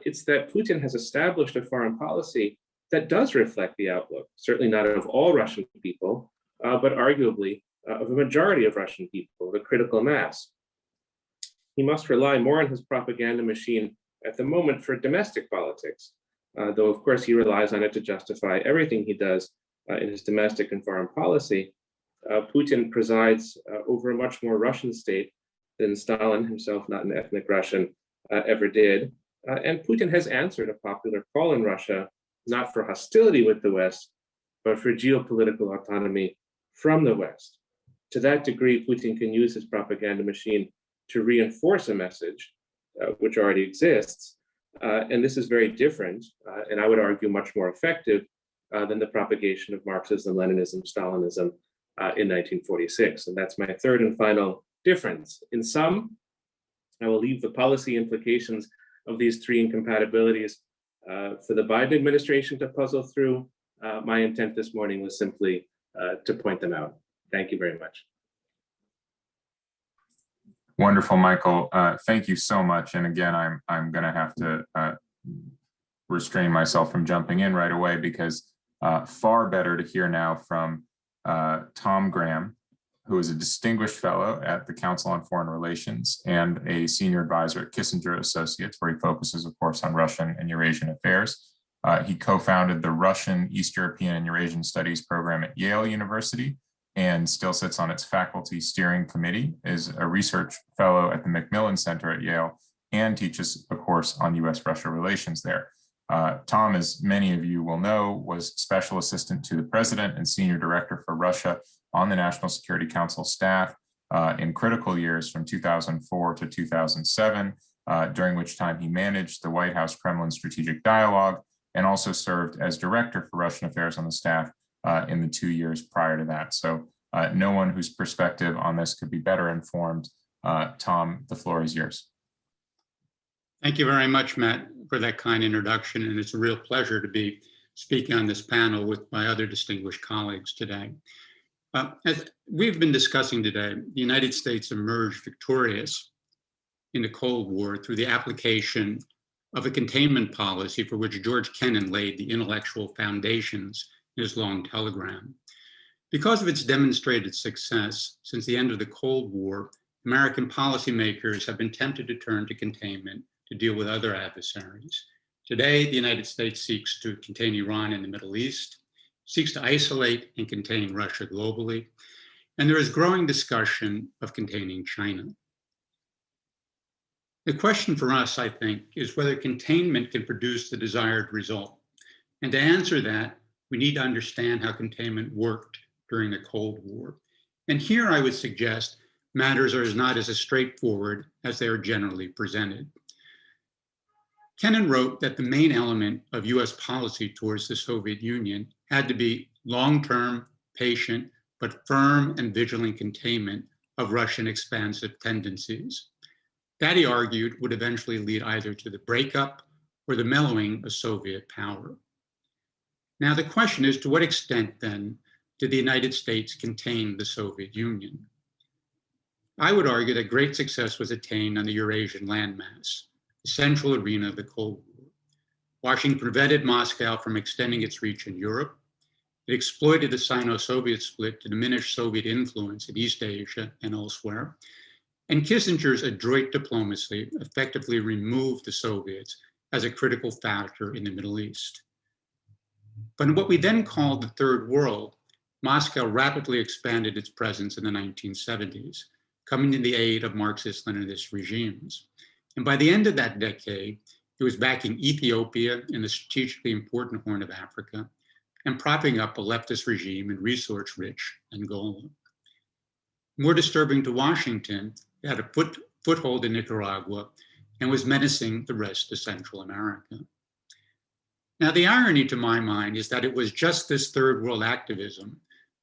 It's that Putin has established a foreign policy that does reflect the outlook, certainly not of all Russian people, but arguably of a majority of Russian people, the critical mass. He must rely more on his propaganda machine at the moment for domestic politics, though of course he relies on it to justify everything he does in his domestic and foreign policy. Putin presides over a much more Russian state than Stalin, himself not an ethnic Russian, ever did. And Putin has answered a popular call in Russia, not for hostility with the West, but for geopolitical autonomy from the West. To that degree, Putin can use his propaganda machine to reinforce a message which already exists. And this is very different, and I would argue much more effective than the propagation of Marxism, Leninism, Stalinism in 1946. And that's my third and final difference. In sum, I will leave the policy implications of these three incompatibilities for the Biden administration to puzzle through. My intent this morning was simply to point them out. Thank you very much. Wonderful, Michael. Thank you so much. And again, I'm going to have to restrain myself from jumping in right away because far better to hear now from Tom Graham, who is a distinguished fellow at the Council on Foreign Relations and a senior advisor at Kissinger Associates, where he focuses, of course, on Russian and Eurasian affairs. He co-founded the Russian, East European, and Eurasian Studies program at Yale University and still sits on its faculty steering committee, is a research fellow at the Macmillan Center at Yale, and teaches a course on US-Russia relations there. Tom, as many of you will know, was special assistant to the president and senior director for Russia on the National Security Council staff in critical years from 2004 to 2007, during which time he managed the White House Kremlin Strategic Dialogue and also served as director for Russian affairs on the staff in the 2 years prior to that. So no one whose perspective on this could be better informed. Tom, the floor is yours. Thank you very much, Matt, for that kind introduction. And it's a real pleasure to be speaking on this panel with my other distinguished colleagues today. As we've been discussing today, the United States emerged victorious in the Cold War through the application of a containment policy for which George Kennan laid the intellectual foundations in his long telegram. Because of its demonstrated success since the end of the Cold War, American policymakers have been tempted to turn to containment to deal with other adversaries. Today, the United States seeks to contain Iran in the Middle East, seeks to isolate and contain Russia globally, and there is growing discussion of containing China. The question for us, I think, is whether containment can produce the desired result. And to answer that, we need to understand how containment worked during the Cold War. And here I would suggest matters are not as straightforward as they are generally presented. Kennan wrote that the main element of US policy towards the Soviet Union had to be long-term, patient, but firm and vigilant containment of Russian expansive tendencies. That, he argued, would eventually lead either to the breakup or the mellowing of Soviet power. Now, the question is, to what extent then did the United States contain the Soviet Union? I would argue that great success was attained on the Eurasian landmass, the central arena of the Cold War. Washington prevented Moscow from extending its reach in Europe. It exploited the Sino-Soviet split to diminish Soviet influence in East Asia and elsewhere. And Kissinger's adroit diplomacy effectively removed the Soviets as a critical factor in the Middle East. But in what we then called the Third World, Moscow rapidly expanded its presence in the 1970s, coming to the aid of Marxist-Leninist regimes. And by the end of that decade, it was backing Ethiopia in the strategically important Horn of Africa and propping up a leftist regime in resource-rich Angola. More disturbing to Washington, it had a foothold in Nicaragua and was menacing the rest of Central America. Now, the irony to my mind is that it was just this third world activism,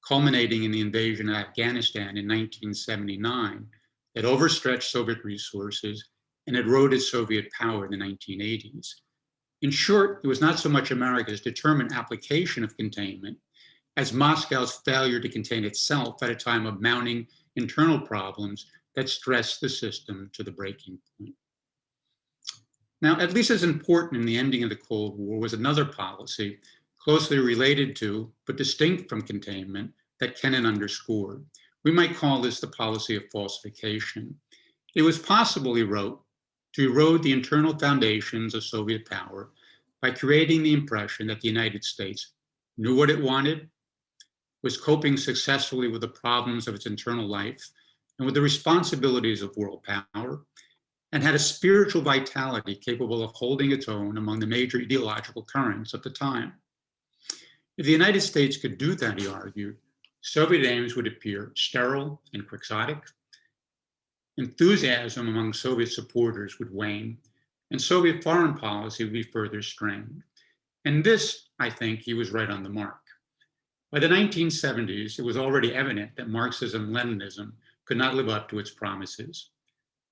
culminating in the invasion of Afghanistan in 1979, that overstretched Soviet resources and eroded Soviet power in the 1980s. In short, it was not so much America's determined application of containment as Moscow's failure to contain itself at a time of mounting internal problems that stressed the system to the breaking point. Now, at least as important in the ending of the Cold War was another policy closely related to, but distinct from containment, that Kennan underscored. We might call this the policy of falsification. It was possible, he wrote, to erode the internal foundations of Soviet power by creating the impression that the United States knew what it wanted, was coping successfully with the problems of its internal life and with the responsibilities of world power, and had a spiritual vitality capable of holding its own among the major ideological currents of the time. If the United States could do that, he argued, Soviet aims would appear sterile and quixotic. Enthusiasm among Soviet supporters would wane, and Soviet foreign policy would be further strained. And this, I think, he was right on the mark. By the 1970s, it was already evident that Marxism-Leninism could not live up to its promises.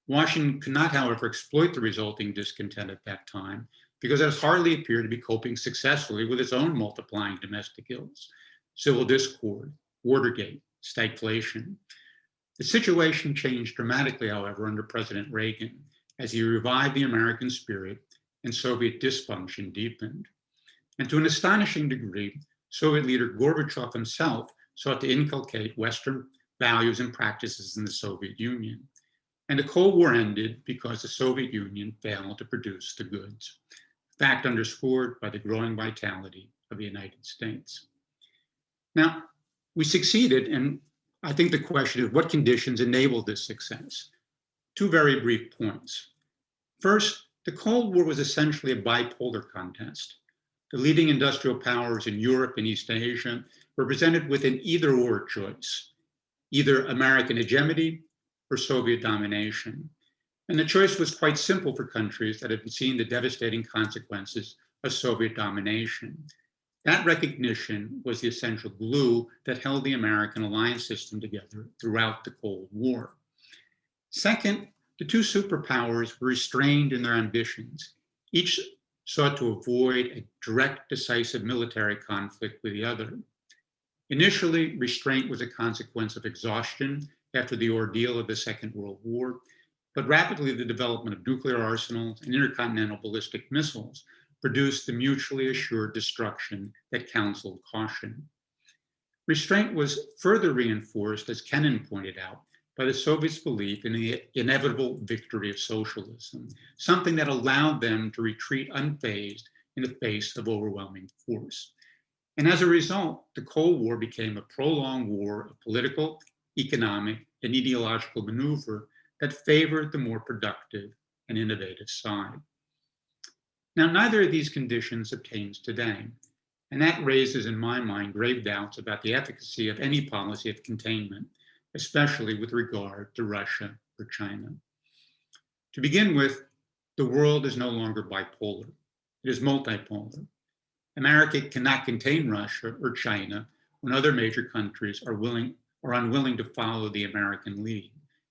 Washington could not, however, exploit the resulting discontent at that time because it hardly appeared to be coping successfully with its own multiplying domestic ills, civil discord, Watergate, stagflation. The situation changed dramatically, however, under President Reagan as he revived the American spirit and Soviet dysfunction deepened. And to an astonishing degree, Soviet leader Gorbachev himself sought to inculcate Western values and practices in the Soviet Union. And the Cold War ended because the Soviet Union failed to produce the goods, fact underscored by the growing vitality of the United States. Now, we succeeded, and I think the question is what conditions enabled this success? Two very brief points. First, the Cold War was essentially a bipolar contest. The leading industrial powers in Europe and East Asia were presented with an either-or choice, either American hegemony or Soviet domination. And the choice was quite simple for countries that had seen the devastating consequences of Soviet domination. That recognition was the essential glue that held the American alliance system together throughout the Cold War. Second, the two superpowers were restrained in their ambitions. Each sought to avoid a direct, decisive military conflict with the other. Initially, restraint was a consequence of exhaustion after the ordeal of the Second World War, but rapidly the development of nuclear arsenals and intercontinental ballistic missiles produced the mutually assured destruction that counseled caution. Restraint was further reinforced, as Kennan pointed out, by the Soviets' belief in the inevitable victory of socialism, something that allowed them to retreat unfazed in the face of overwhelming force. And as a result, the Cold War became a prolonged war of political, economic, and ideological maneuver that favored the more productive and innovative side. Now, neither of these conditions obtains today, and that raises in my mind grave doubts about the efficacy of any policy of containment, especially with regard to Russia or China. To begin with, the world is no longer bipolar, it is multipolar. America cannot contain Russia or China when other major countries are unwilling to follow the American lead.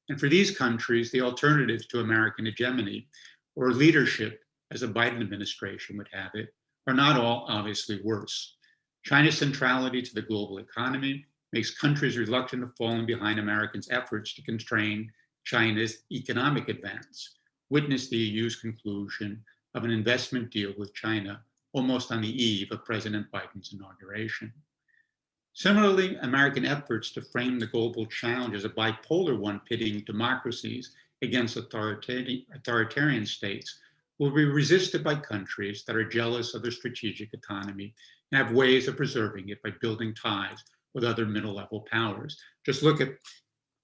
And for these countries, the alternatives to American hegemony or leadership, as the Biden administration would have it, are not all obviously worse. China's centrality to the global economy makes countries reluctant of falling behind Americans' efforts to constrain China's economic advance. Witness the EU's conclusion of an investment deal with China almost on the eve of President Biden's inauguration. Similarly, American efforts to frame the global challenge as a bipolar one pitting democracies against authoritarian states will be resisted by countries that are jealous of their strategic autonomy and have ways of preserving it by building ties with other middle-level powers. Just look at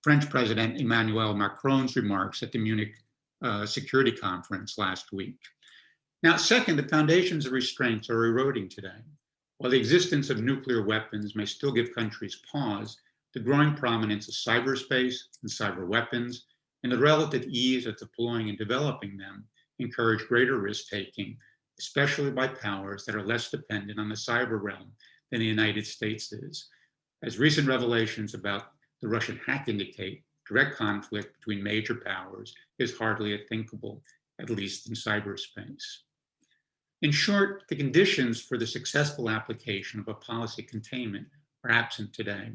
French President Emmanuel Macron's remarks at the Munich Security Conference last week. Now, second, the foundations of restraints are eroding today. While the existence of nuclear weapons may still give countries pause, the growing prominence of cyberspace and cyber weapons and the relative ease of deploying and developing them encourage greater risk-taking, especially by powers that are less dependent on the cyber realm than the United States is. As recent revelations about the Russian hack indicate, direct conflict between major powers is hardly unthinkable, at least in cyberspace. In short, the conditions for the successful application of a policy containment are absent today.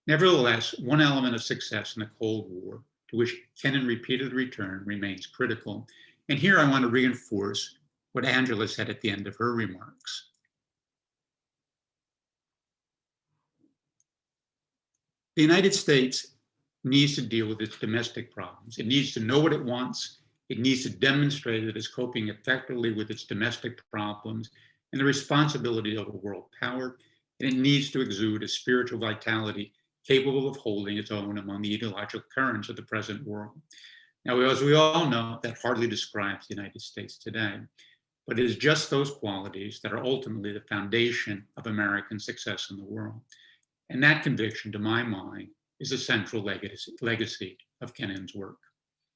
Nevertheless, one element of success in the Cold War, to which Kennan repeatedly returned, remains critical. And here I want to reinforce what Angela said at the end of her remarks. The United States needs to deal with its domestic problems. It needs to know what it wants. It needs to demonstrate that it is coping effectively with its domestic problems and the responsibility of a world power. And it needs to exude a spiritual vitality capable of holding its own among the ideological currents of the present world. Now, as we all know, that hardly describes the United States today, but it is just those qualities that are ultimately the foundation of American success in the world. And that conviction, to my mind, is a central legacy of Kennan's work.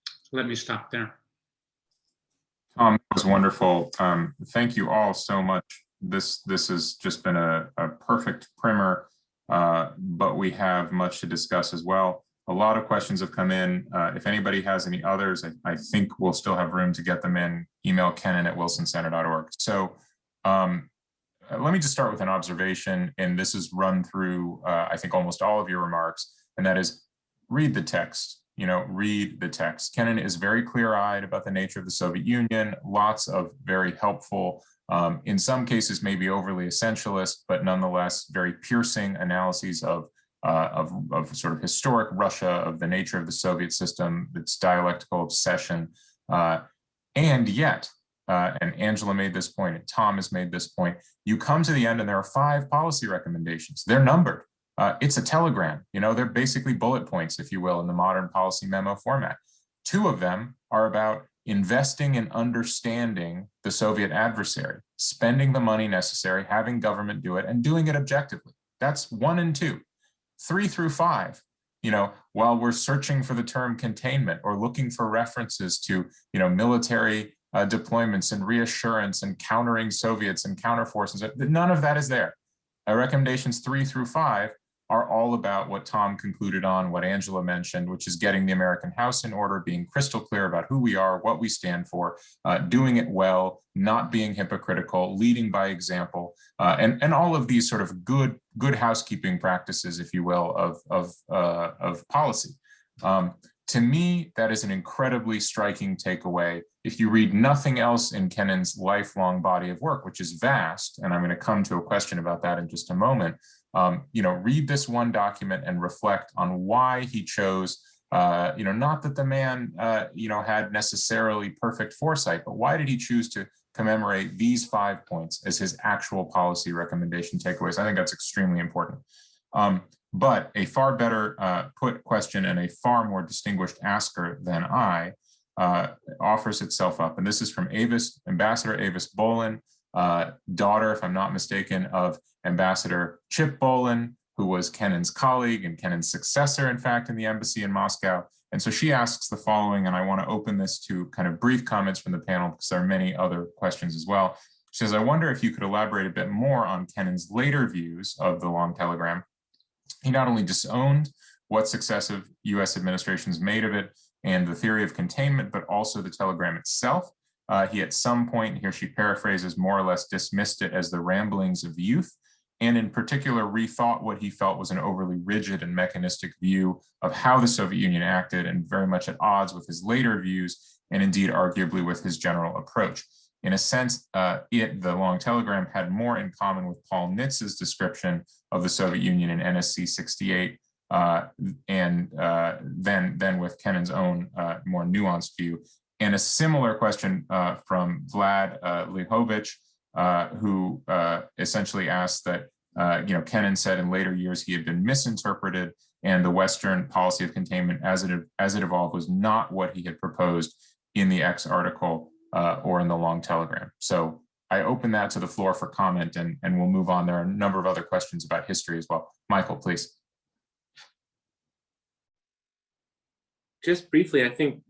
So let me stop there. Tom, that was wonderful. Thank you all so much. This has just been a perfect primer, but we have much to discuss as well. A lot of questions have come in. If anybody has any others, I think we'll still have room to get them in. Email kennan@wilsoncenter.org. So let me just start with an observation, and this is run through, I think, almost all of your remarks, and that is read the text. Read the text. Kennan is very clear-eyed about the nature of the Soviet Union, lots of very helpful, in some cases maybe overly essentialist, but nonetheless very piercing analyses of sort of historic Russia, of the nature of the Soviet system, its dialectical obsession, and yet, and Angela made this point, and Tom has made this point, you come to the end and there are 5 policy recommendations. They're numbered. It's a telegram, they're basically bullet points, if you will, in the modern policy memo format. 2 of them are about investing in understanding the Soviet adversary, spending the money necessary, having government do it, and doing it objectively. That's 1 and 2. 3 through 5, while we're searching for the term containment or looking for references to, military deployments and reassurance and countering Soviets and counterforces, none of that is there. Recommendations 3 through 5 are all about what Tom concluded on, what Angela mentioned, which is getting the American House in order, being crystal clear about who we are, what we stand for, doing it well, not being hypocritical, leading by example, and all of these sort of good housekeeping practices, if you will, of policy. To me, that is an incredibly striking takeaway. If you read nothing else in Kennan's lifelong body of work, which is vast, and I'm going to come to a question about that in just a moment, read this one document and reflect on why he chose, not that the man, had necessarily perfect foresight, but why did he choose to commemorate these 5 points as his actual policy recommendation takeaways? I think that's extremely important. But a far better put question and a far more distinguished asker than I offers itself up. And this is from Ambassador Avis Bolin, daughter, if I'm not mistaken, of Ambassador Chip Bolin, who was Kennan's colleague and Kennan's successor, in fact, in the embassy in Moscow. And so she asks the following, and I want to open this to kind of brief comments from the panel because there are many other questions as well. She says, I wonder if you could elaborate a bit more on Kennan's later views of the long telegram. He not only disowned what successive US administrations made of it and the theory of containment, but also the telegram itself. He at some point, here she paraphrases, more or less dismissed it as the ramblings of youth. and in particular rethought what he felt was an overly rigid and mechanistic view of how the Soviet Union acted, and very much at odds with his later views, and indeed arguably with his general approach. In a sense, the Long Telegram had more in common with Paul Nitz's description of the Soviet Union in NSC 68 than with Kennan's own more nuanced view. And a similar question from Vlad Lihovich, who essentially asked that Kennan said in later years he had been misinterpreted, and the Western policy of containment as it evolved was not what he had proposed in the X article or in the Long Telegram. So I open that to the floor for comment, and we'll move on. There are a number of other questions about history as well. Michael, please. Just briefly, I think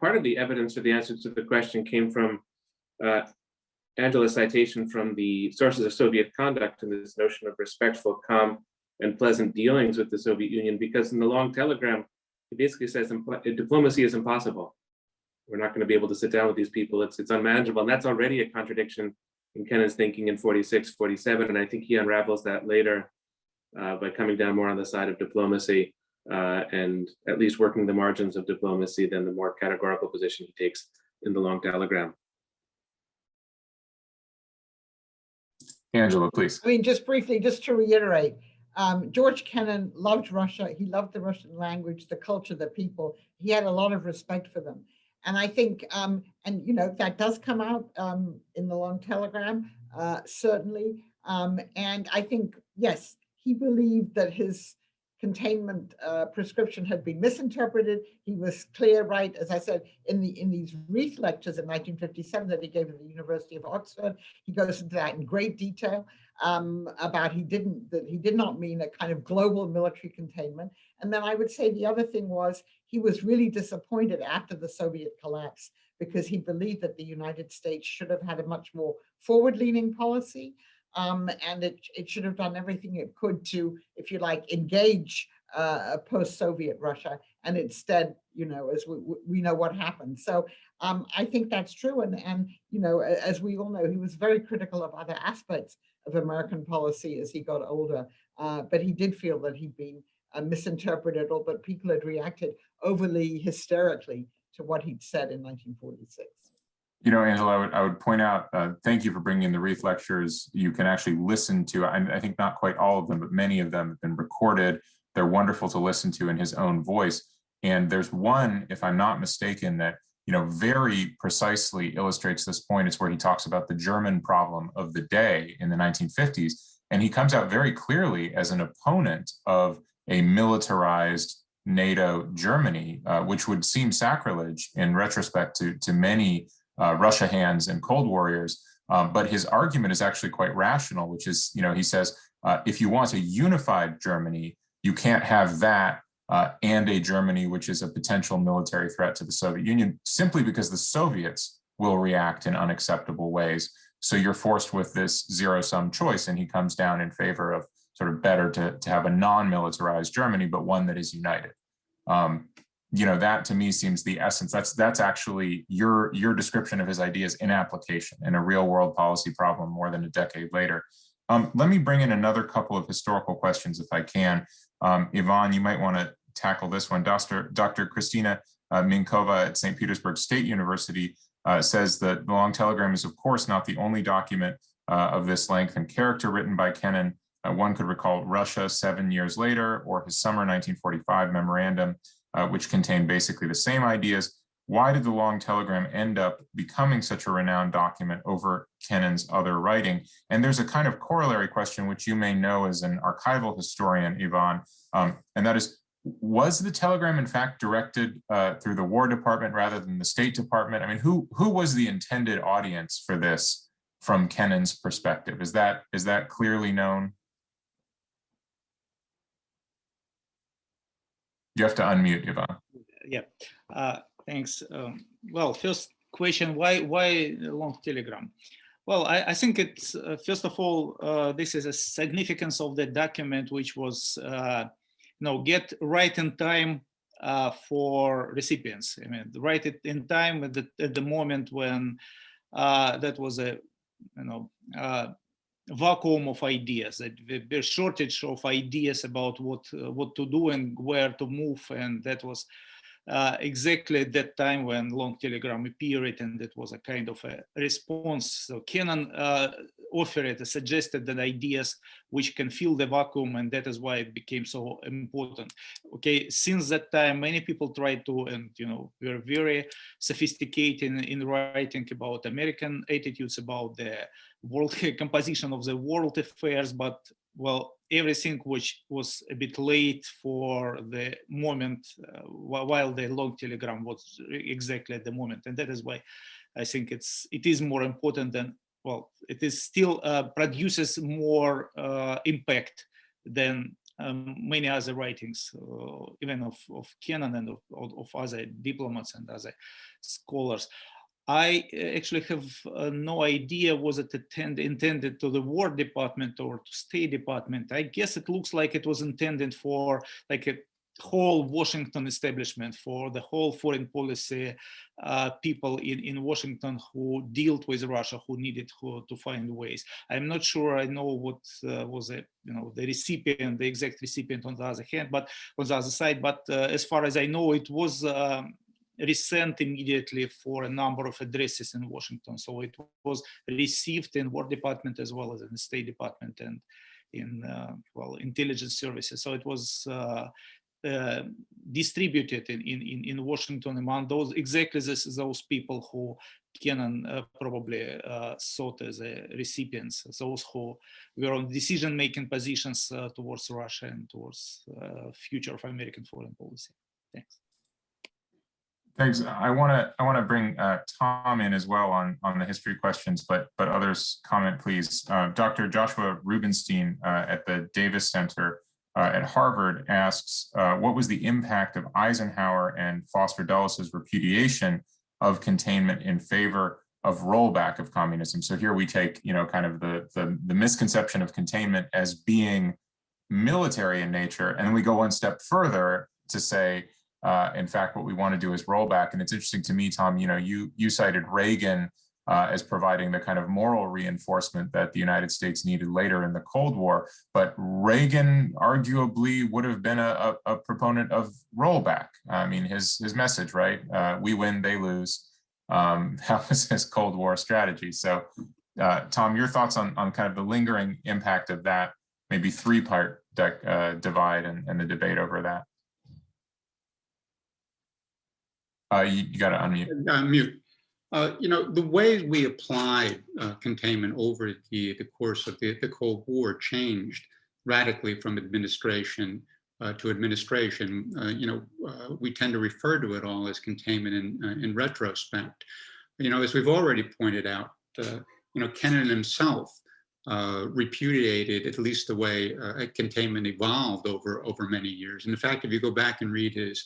part of the evidence for the answer to the question came from Angela's citation from the sources of Soviet conduct and this notion of respectful, calm, and pleasant dealings with the Soviet Union, because in the Long Telegram, it basically says diplomacy is impossible. We're not going to be able to sit down with these people. It's unmanageable. And that's already a contradiction in Kennan's thinking in 46, 47. And I think he unravels that later by coming down more on the side of diplomacy and at least working the margins of diplomacy than the more categorical position he takes in the Long Telegram. Angela, please. I mean, just briefly, just to reiterate, George Kennan loved Russia. He loved the Russian language, the culture, the people. He had a lot of respect for them. And I think, and that does come out in the Long Telegram, certainly. And I think, yes, he believed that his containment prescription had been misinterpreted. He was clear, right, as I said, in these Reith lectures in 1957 that he gave at the University of Oxford. He goes into that in great detail about he did not mean a kind of global military containment. And then I would say the other thing was he was really disappointed after the Soviet collapse, because he believed that the United States should have had a much more forward-leaning policy. And it should have done everything it could to, if you like, engage post-Soviet Russia. And instead, as we know what happened. So I think that's true. And as we all know, he was very critical of other aspects of American policy as he got older. But he did feel that he'd been misinterpreted, or that people had reacted overly hysterically to what he'd said in 1946. Angela, I would point out, thank you for bringing in the Reith lectures. You can actually listen to, I think not quite all of them, but many of them have been recorded. They're wonderful to listen to in his own voice. And there's one, if I'm not mistaken, that very precisely illustrates this point. It's where he talks about the German problem of the day in the 1950s. And he comes out very clearly as an opponent of a militarized NATO Germany, which would seem sacrilege in retrospect to many Russia hands and Cold Warriors. But his argument is actually quite rational, which is, he says, if you want a unified Germany, you can't have that and a Germany which is a potential military threat to the Soviet Union, simply because the Soviets will react in unacceptable ways. So you're forced with this zero-sum choice, and he comes down in favor of sort of better to have a non-militarized Germany, but one that is united. That to me seems the essence. That's actually your description of his ideas in application in a real world policy problem more than a decade later. Let me bring in another couple of historical questions if I can. Yvonne, you might want to tackle this one. Dr. Christina Minkova at St. Petersburg State University says that the Long Telegram is of course not the only document of this length and character written by Kennan. One could recall Russia 7 years later, or his summer 1945 memorandum, which contained basically the same ideas. Why did the Long Telegram end up becoming such a renowned document over Kennan's other writing? And there's a kind of corollary question, which you may know as an archival historian, Yvonne, and that is, was the telegram in fact directed through the War Department rather than the State Department? I mean, who was the intended audience for this from Kennan's perspective? Is that clearly known? You have to unmute, Yvonne. Yeah, thanks. Well, first question, why Long Telegram? Well, I think it's, first of all, this is a significance of the document, which was, get right in time for recipients. I mean, write it in time at the moment when that was a, vacuum of ideas, that the shortage of ideas about what to do and where to move, and that was exactly at that time when long telegram appeared, and it was a kind of a response. So Kennan offered, suggested that ideas which can fill the vacuum, and that is why it became so important. Okay, since that time, many people tried to, and were very sophisticated in writing about American attitudes about the world composition of the world affairs, but well, everything which was a bit late for the moment, while the long telegram was exactly at the moment, and that is why I think it is more important than, well, it is still produces more impact than many other writings, even of Kennan and of other diplomats and other scholars. I actually have no idea, was it intended to the War Department or to State Department? I guess it looks like it was intended for like a whole Washington establishment, for the whole foreign policy people in Washington who dealt with Russia, who needed to find ways. I'm not sure I know what was the recipient, the exact recipient on the other hand, but on the other side. But as far as I know, it was resent immediately for a number of addresses in Washington. So it was received in War Department as well as in the State Department and in intelligence services. So it was distributed in Washington among those those people who Kennan probably sought as recipients, those who were on decision-making positions towards Russia and towards future of American foreign policy. Thanks. Thanks. I want to bring Tom in as well on the history questions, but others comment, please. Dr. Joshua Rubenstein at the Davis Center at Harvard asks, what was the impact of Eisenhower and Foster Dulles' repudiation of containment in favor of rollback of communism? So here we take, kind of the misconception of containment as being military in nature, and then we go one step further to say, in fact, what we want to do is rollback. And it's interesting to me, Tom, you cited Reagan as providing the kind of moral reinforcement that the United States needed later in the Cold War. But Reagan arguably would have been a proponent of rollback. I mean, his message, right? We win, they lose. That was his Cold War strategy. So, Tom, your thoughts on kind of the lingering impact of that, maybe three-part divide and the debate over that. You got to unmute. Mute. The ways we applied containment over the course of the Cold War changed radically from administration to administration. We tend to refer to it all as containment in retrospect. As we've already pointed out, Kennan himself repudiated at least the way containment evolved over many years. And in fact, if you go back and read his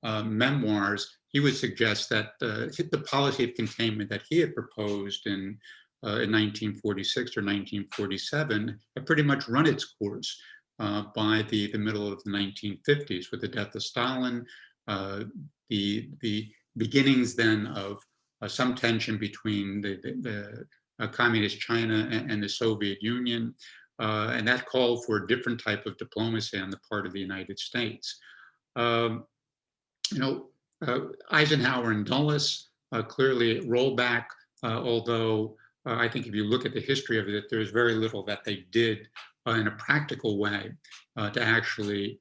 memoirs, he would suggest that the policy of containment that he had proposed in 1946 or 1947 had pretty much run its course by the middle of the 1950s, with the death of Stalin, the beginnings then of some tension between the communist China and the Soviet Union, and that called for a different type of diplomacy on the part of the United States. Eisenhower and Dulles clearly rollback, although I think if you look at the history of it, there's very little that they did in a practical way to actually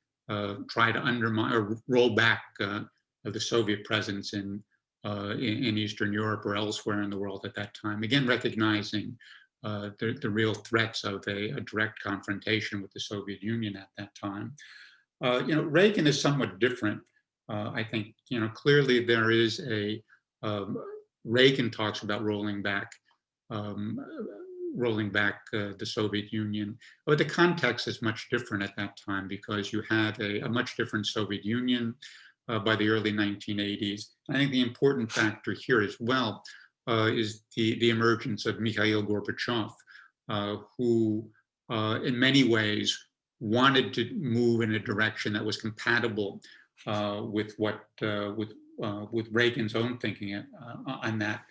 try to undermine or roll back the Soviet presence in Eastern Europe or elsewhere in the world at that time. Again, recognizing the real threats of a direct confrontation with the Soviet Union at that time. Reagan is somewhat different. I think, clearly there is Reagan talks about rolling back the Soviet Union, but the context is much different at that time because you had a much different Soviet Union by the early 1980s. I think the important factor here as well is the emergence of Mikhail Gorbachev, who in many ways wanted to move in a direction that was compatible with with Reagan's own thinking on that,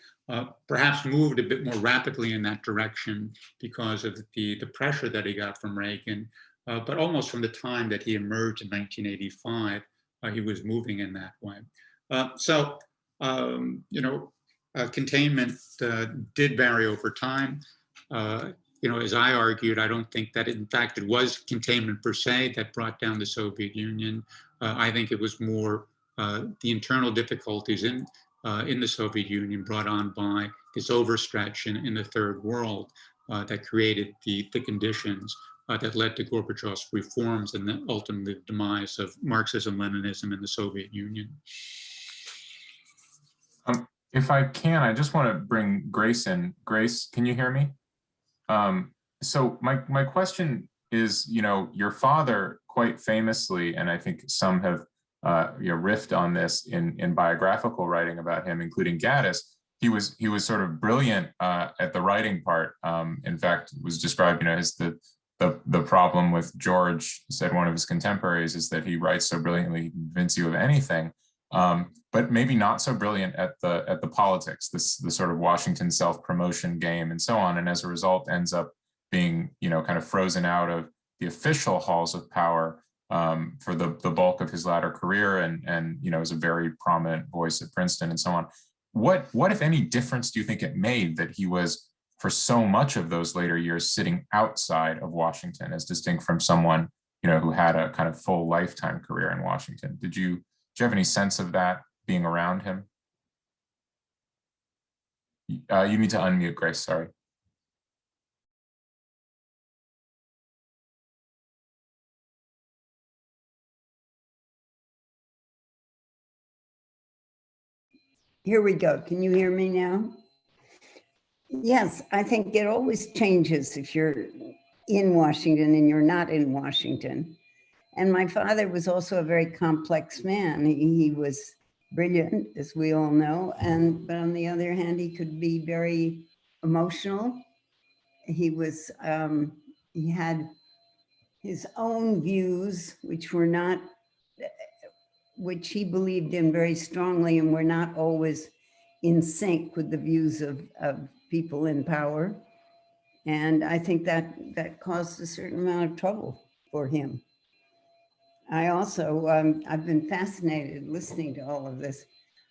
perhaps moved a bit more rapidly in that direction because of the pressure that he got from Reagan, but almost from the time that he emerged in 1985, he was moving in that way. Containment did vary over time. As I argued, I don't think that in fact it was containment per se that brought down the Soviet Union. I think it was more the internal difficulties in the Soviet Union brought on by this overstretch in the third world that created the conditions that led to Gorbachev's reforms and then ultimately the demise of Marxism-Leninism in the Soviet Union. If I can, I just want to bring Grace in. Grace, can you hear me? So my question is, your father quite famously, and I think some have riffed on this in biographical writing about him, including Gaddis, he was sort of brilliant at the writing part. In fact, was described, as the problem with George, said one of his contemporaries, is that he writes so brilliantly he can convince you of anything. But maybe not so brilliant at the politics, the sort of Washington self-promotion game and so on, and as a result ends up being kind of frozen out of the official halls of power for the bulk of his latter career, and is a very prominent voice at Princeton and so on. What if any difference do you think it made that he was for so much of those later years sitting outside of Washington, as distinct from someone who had a kind of full lifetime career in Washington? Do you have any sense of that being around him? You need to unmute, Grace, sorry. Here we go. Can you hear me now? Yes, I think it always changes if you're in Washington and you're not in Washington. And my father was also a very complex man. He was brilliant, as we all know, but on the other hand, he could be very emotional. He had his own views, which he believed in very strongly, and were not always in sync with the views of people in power. And I think that caused a certain amount of trouble for him. I also, I've been fascinated listening to all of this.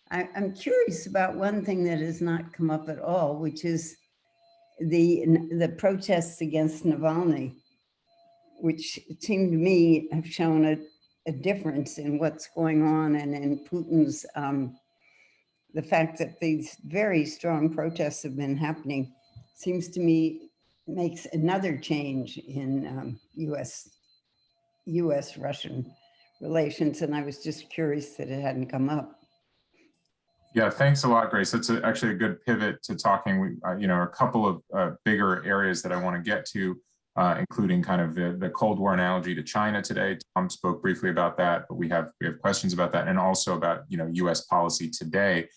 I'm curious about one thing that has not come up at all, which is the protests against Navalny, which it seemed to me have shown a difference in what's going on, and in Putin's, the fact that these very strong protests have been happening seems to me makes another change in U.S.-Russian relations, and I was just curious that it hadn't come up. Yeah, thanks a lot, Grace. That's actually a good pivot to talking. A couple of bigger areas that I want to get to, including kind of the Cold War analogy to China today. Tom spoke briefly about that, but we have questions about that, and also about U.S. policy today.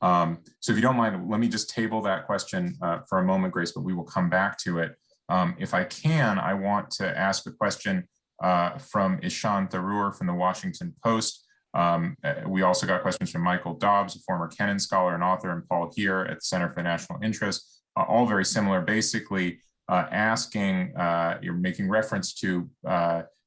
So if you don't mind, let me just table that question for a moment, Grace, but we will come back to it. If I can, I want to ask a question from Ishan Tharoor from the Washington Post. We also got questions from Michael Dobbs, a former Kennan scholar and author, and Paul Here at the Center for the National Interest, all very similar, basically asking, you're making reference to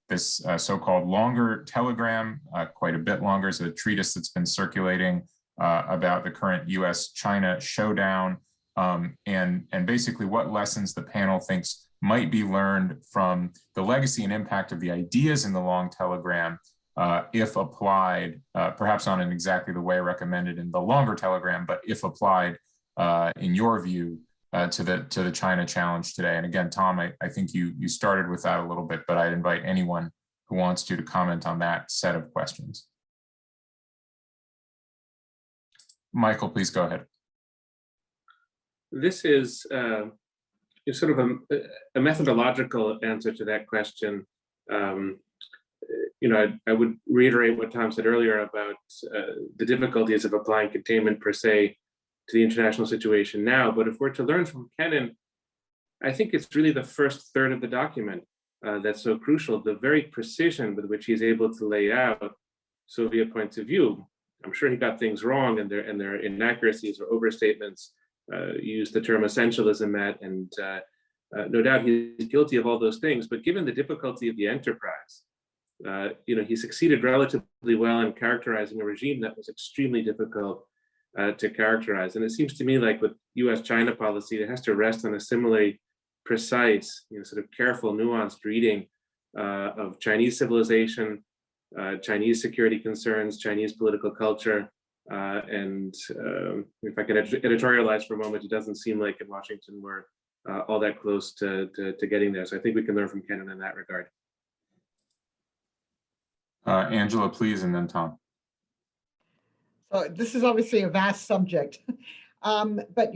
this so-called longer telegram, quite a bit longer. It's a treatise that's been circulating about the current US-China showdown, and basically what lessons the panel thinks might be learned from the legacy and impact of the ideas in the long telegram, if applied, perhaps not in exactly the way recommended in the longer telegram, but if applied, in your view, to the China challenge today. And again, Tom, I think you started with that a little bit, but I'd invite anyone who wants to comment on that set of questions. Michael, please go ahead. This is sort of a methodological answer to that question. I would reiterate what Tom said earlier about the difficulties of applying containment per se to the international situation now. But if we're to learn from Kennan, I think it's really the first third of the document that's so crucial, the very precision with which he's able to lay out Soviet points of view. I'm sure he got things wrong, and their inaccuracies or overstatements. You used the term essentialism, Matt, and no doubt he's guilty of all those things. But given the difficulty of the enterprise, he succeeded relatively well in characterizing a regime that was extremely difficult to characterize. And it seems to me like with U.S.-China policy, it has to rest on a similarly precise, sort of careful, nuanced reading of Chinese civilization, Chinese security concerns, Chinese political culture. And if I can editorialize for a moment, it doesn't seem like in Washington we're all that close to getting there. So I think we can learn from Kennan in that regard. Angela, please, and then Tom. So this is obviously a vast subject. But,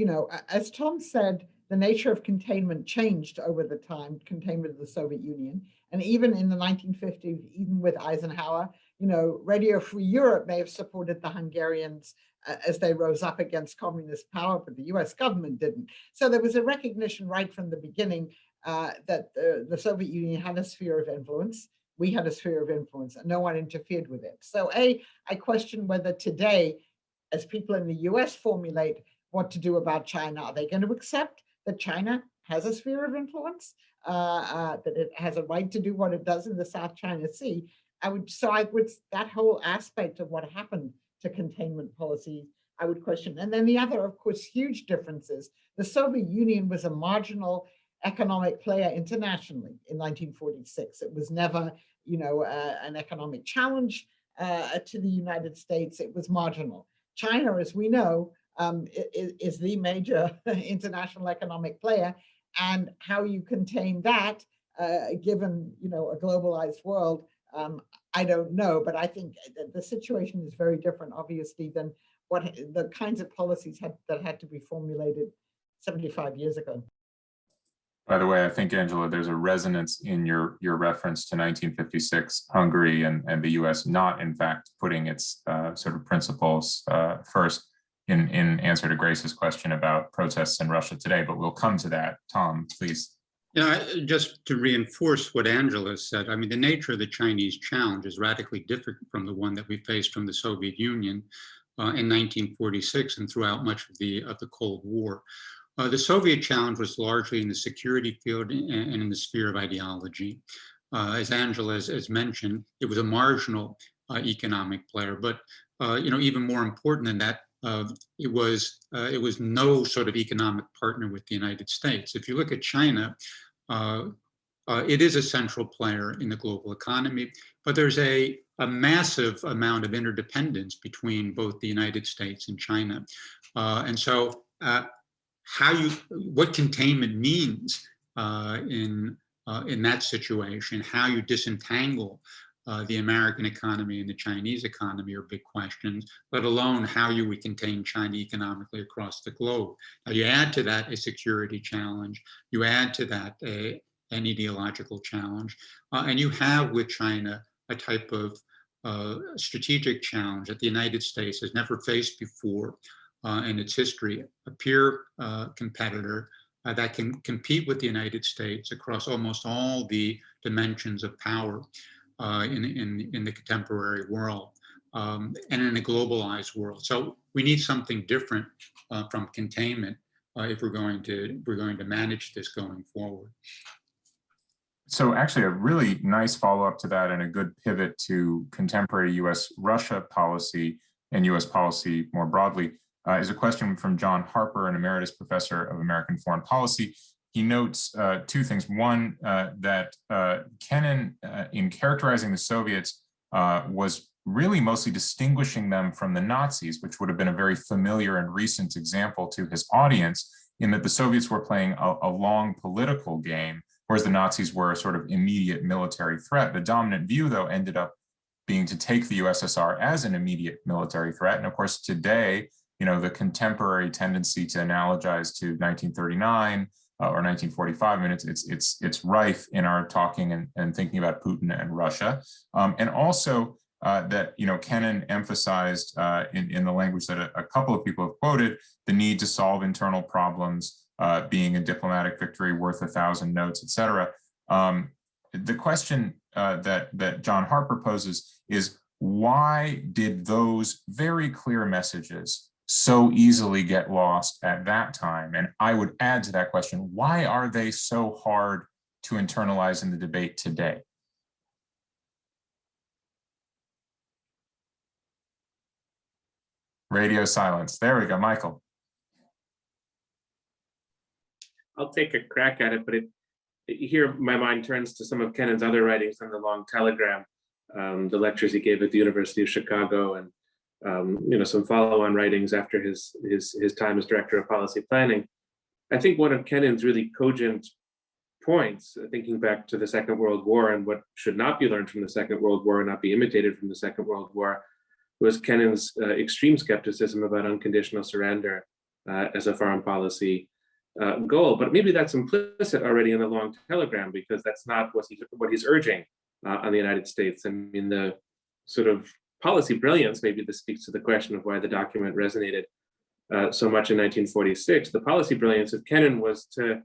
as Tom said, the nature of containment changed over the time, containment of the Soviet Union. And even in the 1950s, even with Eisenhower, Radio Free Europe may have supported the Hungarians as they rose up against communist power, but the US government didn't. So there was a recognition right from the beginning that the Soviet Union had a sphere of influence. We had a sphere of influence and no one interfered with it. So I question whether today, as people in the US formulate what to do about China, are they going to accept that China has a sphere of influence, that it has a right to do what it does in the South China Sea? That whole aspect of what happened to containment policies, I would question. And then the other, of course, huge differences. The Soviet Union was a marginal economic player internationally in 1946. It was never, an economic challenge to the United States. It was marginal. China, as we know, is the major international economic player, and how you contain that, given a globalized world, I don't know. But I think the situation is very different, obviously, than what the kinds of policies that had to be formulated 75 years ago. By the way, I think, Angela, there's a resonance in your reference to 1956 Hungary and the US not, in fact, putting its sort of principles first in answer to Grace's question about protests in Russia today, but we'll come to that. Tom, please. Yeah, just to reinforce what Angela said, I mean, the nature of the Chinese challenge is radically different from the one that we faced from the Soviet Union in 1946 and throughout much of the Cold War. The Soviet challenge was largely in the security field and in the sphere of ideology. As Angela has mentioned, it was a marginal economic player, but even more important than that, it was no sort of economic partner with the United States. If you look at China, it is a central player in the global economy, but there's a massive amount of interdependence between both the United States and China. And so what containment means in that situation, how you disentangle the American economy and the Chinese economy are big questions, let alone how you would contain China economically across the globe. Now, you add to that a security challenge, you add to that an ideological challenge, and you have with China a type of strategic challenge that the United States has never faced before in its history, a peer competitor that can compete with the United States across almost all the dimensions of power in the contemporary world and in a globalized world. So we need something different from containment if we're going to manage this going forward. So actually a really nice follow-up to that and a good pivot to contemporary US-Russia policy and US policy more broadly is a question from John Harper, an emeritus professor of American foreign policy. He notes two things. One, that Kennan, in characterizing the Soviets, was really mostly distinguishing them from the Nazis, which would have been a very familiar and recent example to his audience, in that the Soviets were playing a long political game, whereas the Nazis were a sort of immediate military threat. The dominant view, though, ended up being to take the USSR as an immediate military threat. And of course, today, the contemporary tendency to analogize to 1939 or 1945, I mean, it's rife in our talking and thinking about Putin and Russia. And also that, Kennan emphasized in the language that a couple of people have quoted, the need to solve internal problems, being a diplomatic victory worth 1,000 notes, et cetera. The question that John Harper poses is, why did those very clear messages so easily get lost at that time? And I would add to that question, why are they so hard to internalize in the debate today? Radio silence. There we go, Michael. I'll take a crack at it, but here my mind turns to some of Kennan's other writings on the long telegram, the lectures he gave at the University of Chicago, and some follow-on writings after his time as director of policy planning. I think one of Kennan's really cogent points, thinking back to the Second World War and what should not be learned from the Second World War and not be imitated from the Second World War, was Kennan's extreme skepticism about unconditional surrender as a foreign policy goal. But maybe that's implicit already in the long telegram, because that's not what he's urging on the United States. I mean, the sort of policy brilliance, maybe this speaks to the question of why the document resonated so much in 1946. The policy brilliance of Kennan was to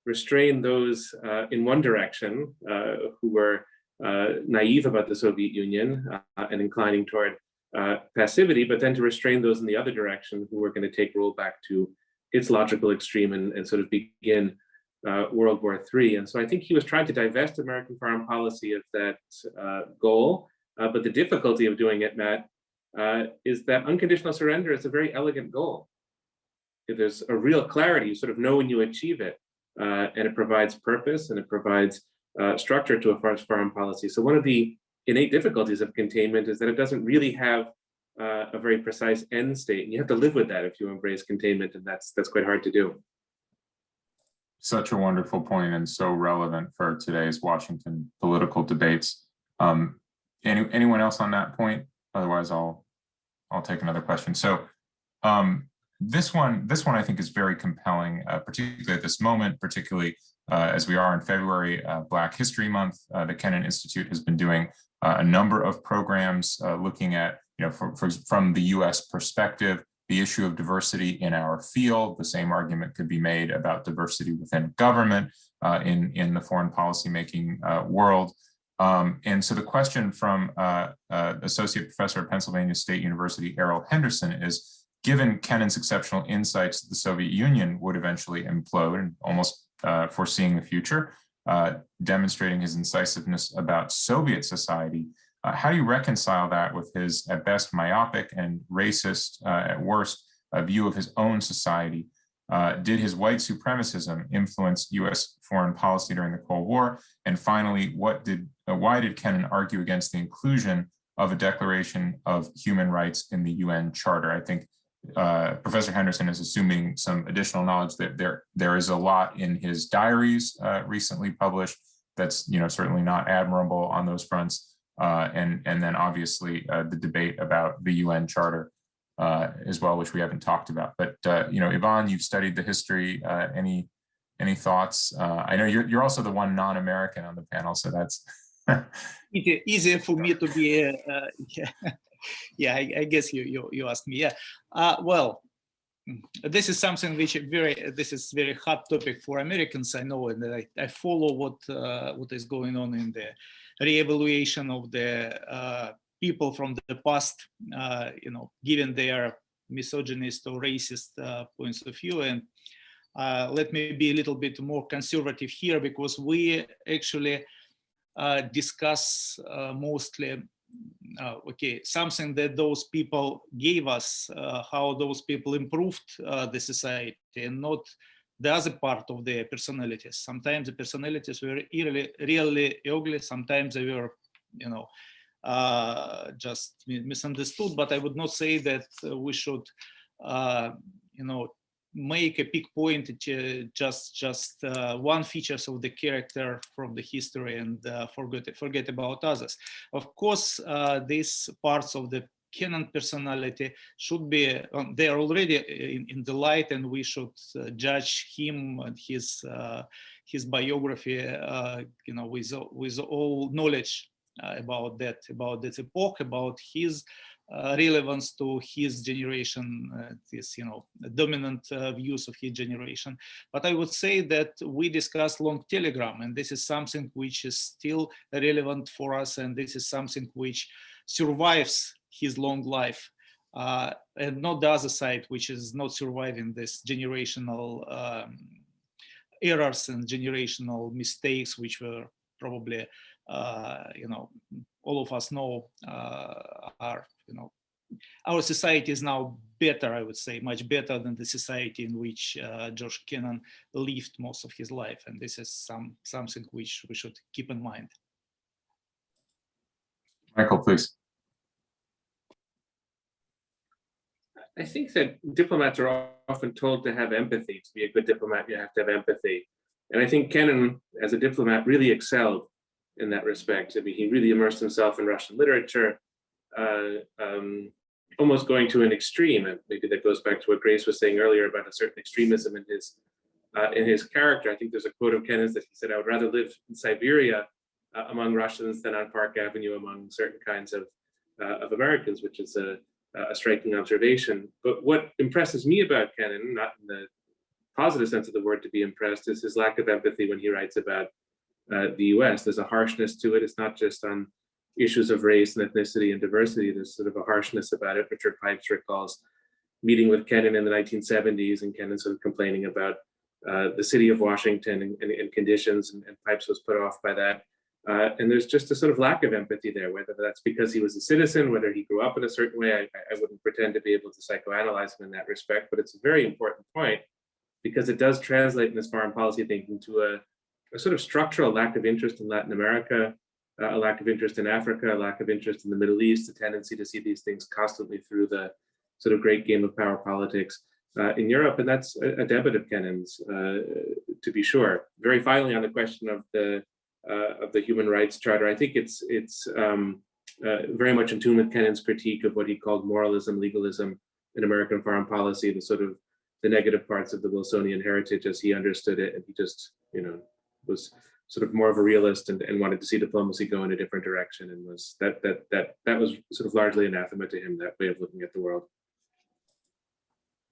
restrain those in one direction who were naive about the Soviet Union and inclining toward passivity, but then to restrain those in the other direction who were going to take rollback to its logical extreme and sort of begin World War III. And so I think he was trying to divest American foreign policy of that goal. But the difficulty of doing it, Matt, is that unconditional surrender is a very elegant goal. If there's a real clarity, you sort of know when you achieve it, and it provides purpose and it provides structure to a foreign policy. So one of the innate difficulties of containment is that it doesn't really have a very precise end state, and you have to live with that if you embrace containment, and that's quite hard to do. Such a wonderful point and so relevant for today's Washington political debates. Anyone else on that point? Otherwise, I'll take another question. So this one I think is very compelling, particularly at this moment, particularly as we are in February, Black History Month. The Kennan Institute has been doing a number of programs looking at, from the US perspective, the issue of diversity in our field. The same argument could be made about diversity within government in the foreign policy making world. And so the question from Associate Professor at Pennsylvania State University, Errol Henderson, is, given Kennan's exceptional insights that the Soviet Union would eventually implode, and almost foreseeing the future, demonstrating his incisiveness about Soviet society, how do you reconcile that with his, at best, myopic and racist, at worst, view of his own society? Did his white supremacism influence US foreign policy during the Cold War? And finally, why did Kennan argue against the inclusion of a Declaration of Human Rights in the UN Charter? I think Professor Henderson is assuming some additional knowledge that there is a lot in his diaries recently published that's certainly not admirable on those fronts. And then obviously the debate about the UN Charter as well, which we haven't talked about. But Yvonne, you've studied the history. Any thoughts? I know you're also the one non-American on the panel, so that's easier for me to be. Yeah, I guess you asked me. Yeah, well, this is something which this is very hot topic for Americans. I know, and I follow what is going on in the re-evaluation of the people from the past, given their misogynist or racist points of view. And let me be a little bit more conservative here, because we actually discuss mostly something that those people gave us, how those people improved the society, and not the other part of their personalities. Sometimes the personalities were really ugly. Sometimes they were, just misunderstood. But I would not say that we should, make a big point just one features of the character from the history and forget about others. Of course, these parts of the Kennan personality should be they're already in the light, and we should judge him and his biography, with all knowledge about this epoch, about his relevance to his generation, dominant views of his generation. But I would say that we discussed long telegram, and this is something which is still relevant for us, and this is something which survives his long life, and not the other side, which is not surviving this generational errors and generational mistakes, which were probably, all of us know are, our society is now better, I would say, much better than the society in which George Kennan lived most of his life. And this is something which we should keep in mind. Michael, please. I think that diplomats are often told to have empathy. To be a good diplomat, you have to have empathy. And I think Kennan, as a diplomat, really excelled in that respect. I mean, he really immersed himself in Russian literature, almost going to an extreme. And maybe that goes back to what Grace was saying earlier about a certain extremism in his character. I think there's a quote of Kennan's that he said, "I would rather live in Siberia among Russians than on Park Avenue among certain kinds of Americans," which is a striking observation. But what impresses me about Kennan, not in the positive sense of the word to be impressed, is his lack of empathy when he writes about the US. There's a harshness to it. It's not just on issues of race and ethnicity and diversity. There's sort of a harshness about it. Richard Pipes recalls meeting with Kennan in the 1970s, and Kennan sort of complaining about the city of Washington and conditions, and Pipes was put off by that. And there's just a sort of lack of empathy there, whether that's because he was a citizen, whether he grew up in a certain way. I wouldn't pretend to be able to psychoanalyze him in that respect, but it's a very important point because it does translate in this foreign policy thinking to a sort of structural lack of interest in Latin America, a lack of interest in Africa, a lack of interest in the Middle East, a tendency to see these things constantly through the sort of great game of power politics in Europe. And that's a debit of Kennan's, to be sure. Very finally, on the question of the Human Rights Charter, I think it's very much in tune with Kennan's critique of what he called moralism, legalism in American foreign policy, the sort of the negative parts of the Wilsonian heritage as he understood it. And he just, was sort of more of a realist and wanted to see diplomacy go in a different direction, and was that was sort of largely anathema to him, that way of looking at the world.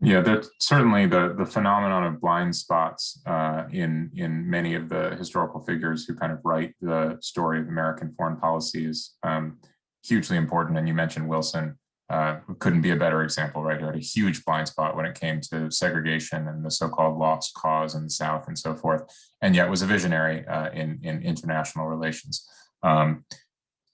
Yeah, that's certainly the phenomenon of blind spots in many of the historical figures who kind of write the story of American foreign policy is hugely important. And you mentioned Wilson, couldn't be a better example, right? He had a huge blind spot when it came to segregation and the so-called lost cause in the South and so forth, and yet was a visionary in international relations.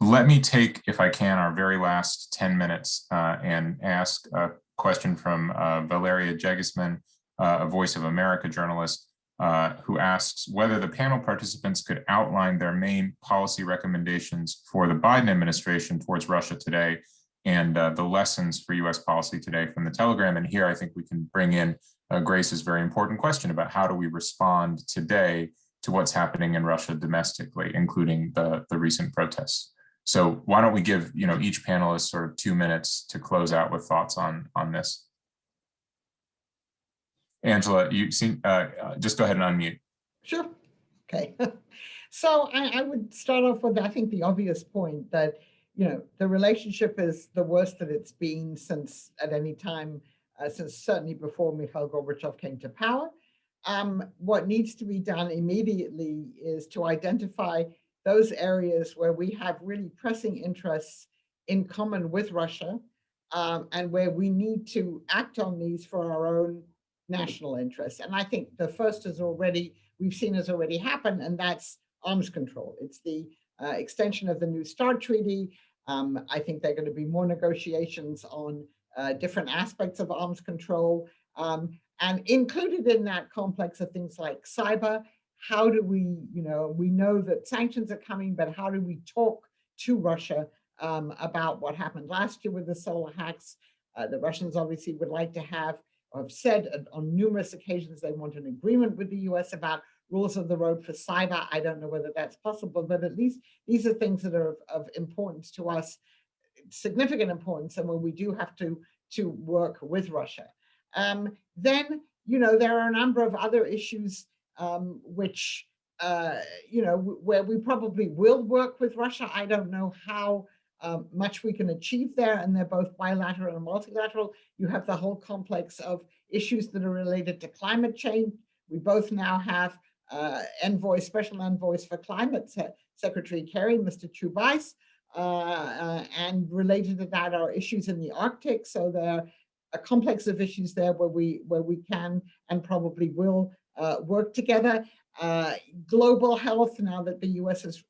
Let me take, if I can, our very last 10 minutes and ask a question from Valeria Jegisman, a Voice of America journalist, who asks whether the panel participants could outline their main policy recommendations for the Biden administration towards Russia today, and the lessons for US policy today from the telegram. And here I think we can bring in Grace's very important question about how do we respond today to what's happening in Russia domestically, including the recent protests. So why don't we give each panelist sort of 2 minutes to close out with thoughts on this. Angela, you seem, just go ahead and unmute. Sure. Okay. So I would start off with, I think, the obvious point that, the relationship is the worst that it's been since at any time, since certainly before Mikhail Gorbachev came to power. What needs to be done immediately is to identify those areas where we have really pressing interests in common with Russia, and where we need to act on these for our own national interests. And I think the first we've seen has already happened, and that's arms control. It's the extension of the New START Treaty. I think there are going to be more negotiations on different aspects of arms control. And included in that complex are things like cyber. How do we, we know that sanctions are coming, but how do we talk to Russia about what happened last year with the solar hacks? The Russians obviously would like to have, or have said on numerous occasions, they want an agreement with the US about rules of the road for cyber. I don't know whether that's possible, but at least these are things that are of importance to us, significant importance, and where we do have to work with Russia. Then, there are a number of other issues which, where we probably will work with Russia. I don't know how much we can achieve there, and they're both bilateral and multilateral. You have the whole complex of issues that are related to climate change. We both now have special envoys for climate, Secretary Kerry, Mr. Chubais, and related to that are issues in the Arctic. So there are a complex of issues there where we can and probably will work together. Global health, now that the US has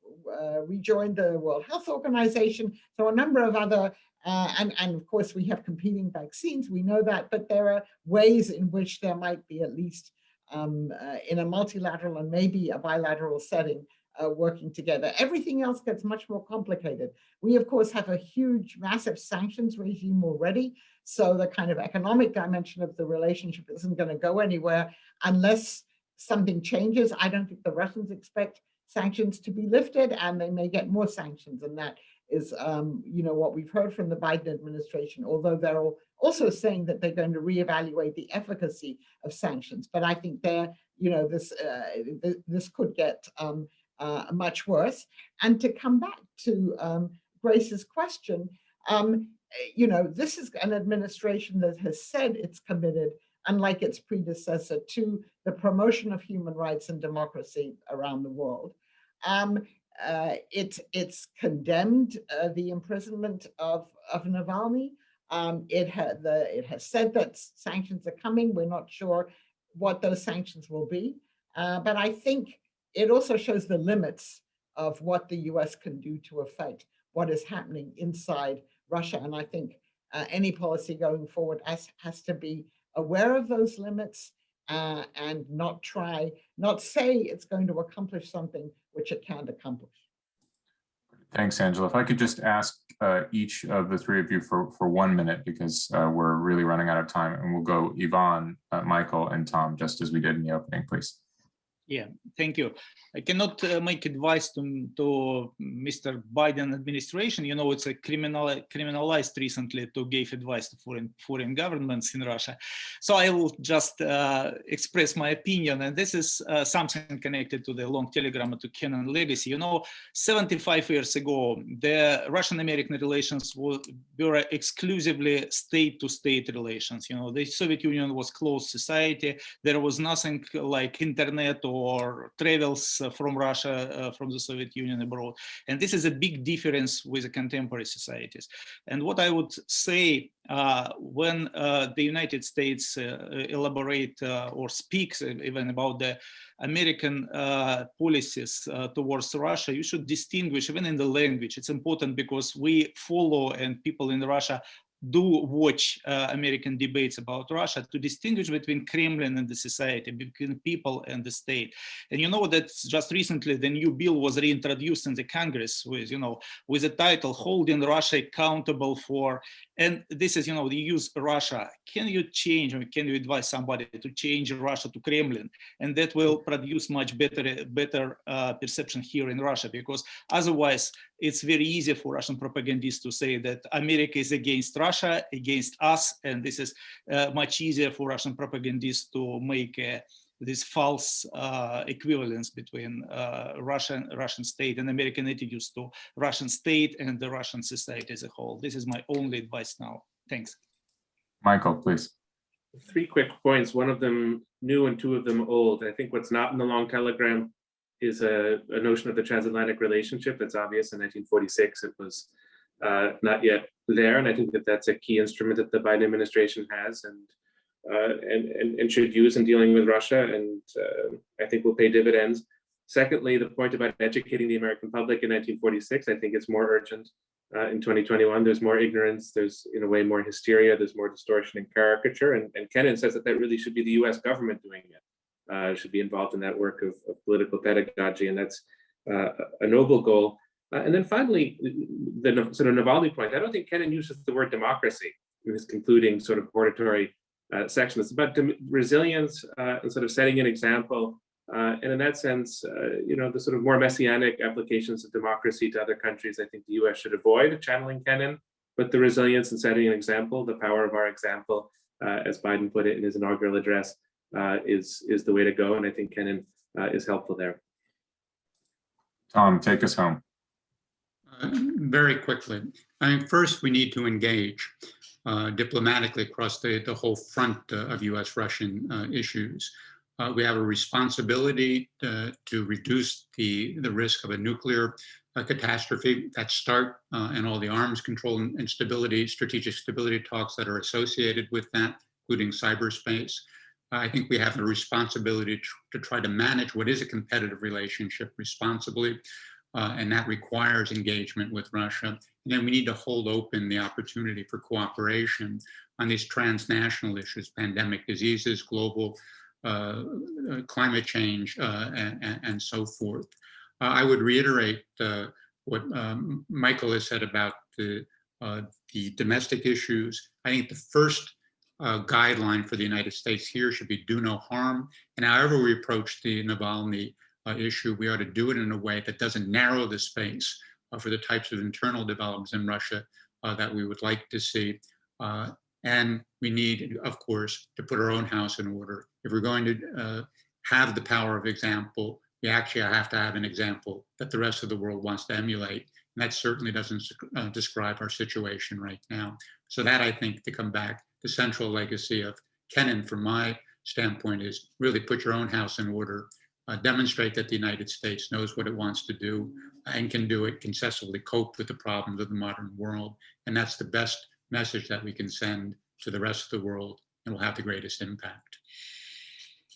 rejoined the World Health Organization. So a number of other, and of course we have competing vaccines, we know that, but there are ways in which there might be at least in a multilateral and maybe a bilateral setting working together. Everything else gets much more complicated. We, of course, have a huge, massive sanctions regime already. So the kind of economic dimension of the relationship isn't going to go anywhere unless something changes. I don't think the Russians expect sanctions to be lifted, and they may get more sanctions. And that is, what we've heard from the Biden administration, although they're also saying that they're going to reevaluate the efficacy of sanctions. But I think this could get much worse. And to come back to Grace's question, this is an administration that has said it's committed, unlike its predecessor, to the promotion of human rights and democracy around the world. It's condemned the imprisonment of Navalny. It has said that sanctions are coming. We're not sure what those sanctions will be, but I think it also shows the limits of what the US can do to affect what is happening inside Russia. And I think any policy going forward has to be aware of those limits and not say it's going to accomplish something which it can't accomplish. Thanks, Angela. If I could just ask each of the three of you for 1 minute, because we're really running out of time, and we'll go Yvonne, Michael, and Tom, just as we did in the opening, please. Yeah, thank you. I cannot make advice to Mr. Biden administration. It's a criminalized recently to give advice to foreign governments in Russia. So I will just express my opinion, and this is something connected to the long telegram to kennan legacy. 75 years ago, the Russian-American relations were exclusively state-to-state relations. The Soviet Union was closed society. There was nothing like internet or travels from Russia, from the Soviet Union abroad. And this is a big difference with the contemporary societies. And what I would say when the United States elaborate or speaks even about the American policies towards Russia, you should distinguish even in the language. It's important because we follow, and people in Russia do watch American debates about Russia, to distinguish between Kremlin and the society, between people and the state. And that just recently the new bill was reintroduced in the Congress with the title "Holding Russia Accountable for," and this is, they use Russia. Can you change, or can you advise somebody to change Russia to Kremlin? And that will produce much better perception here in Russia, because otherwise it's very easy for Russian propagandists to say that America is against Russia, against us, and this is much easier for Russian propagandists to make this false equivalence between Russian state and American attitudes to Russian state and the Russian society as a whole. This is my only advice now. Thanks. Michael, please. 3 quick points, one of them new and 2 of them old. I think what's not in the long telegram is a notion of the transatlantic relationship. That's obvious. In 1946, it was not yet there, and I think that that's a key instrument that the Biden administration has and should use in dealing with Russia, and I think will pay dividends. Secondly, the point about educating the American public in 1946, I think it's more urgent in 2021. There's more ignorance, there's in a way more hysteria, there's more distortion and caricature, and Kennan says that really should be the US government doing it. Should be involved in that work of political pedagogy, and that's a noble goal. And then finally, the sort of Navalny point, I don't think Kennan uses the word democracy in his concluding sort of oratory section. It's about resilience and sort of setting an example. And in that sense, the sort of more messianic applications of democracy to other countries, I think the US should avoid channeling Kennan, but the resilience and setting an example, the power of our example, as Biden put it in his inaugural address, is the way to go. And I think Kennan is helpful there. Tom, take us home. Very quickly. I think first we need to engage diplomatically across the whole front of US-Russian issues. We have a responsibility to reduce the risk of a nuclear catastrophe, that START and all the arms control and stability, strategic stability talks that are associated with that, including cyberspace. I think we have a responsibility to try to manage what is a competitive relationship responsibly, and that requires engagement with Russia. And then we need to hold open the opportunity for cooperation on these transnational issues, pandemic diseases, global climate change, and so forth. I would reiterate what Michael has said about the domestic issues. I think the first guideline for the United States here should be do no harm. And however we approach the Navalny issue, we ought to do it in a way that doesn't narrow the space for the types of internal developments in Russia that we would like to see. And we need, of course, to put our own house in order. If we're going to have the power of example, we actually have to have an example that the rest of the world wants to emulate. And that certainly doesn't describe our situation right now. So that, I think, to come back, the central legacy of Kennan, from my standpoint, is really put your own house in order, demonstrate that the United States knows what it wants to do and can do it, can successfully cope with the problems of the modern world. And that's the best message that we can send to the rest of the world and will have the greatest impact.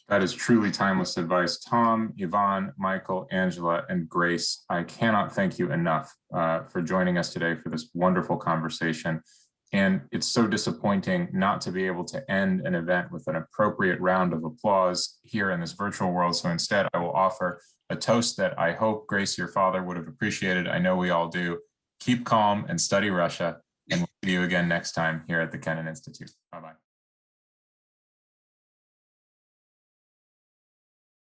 That is truly timeless advice. Tom, Yvonne, Michael, Angela, and Grace, I cannot thank you enough for joining us today for this wonderful conversation. And it's so disappointing not to be able to end an event with an appropriate round of applause here in this virtual world. So instead, I will offer a toast that I hope, Grace, your father would have appreciated. I know we all do. Keep calm and study Russia. And we'll see you again next time here at the Kennan Institute. Bye-bye.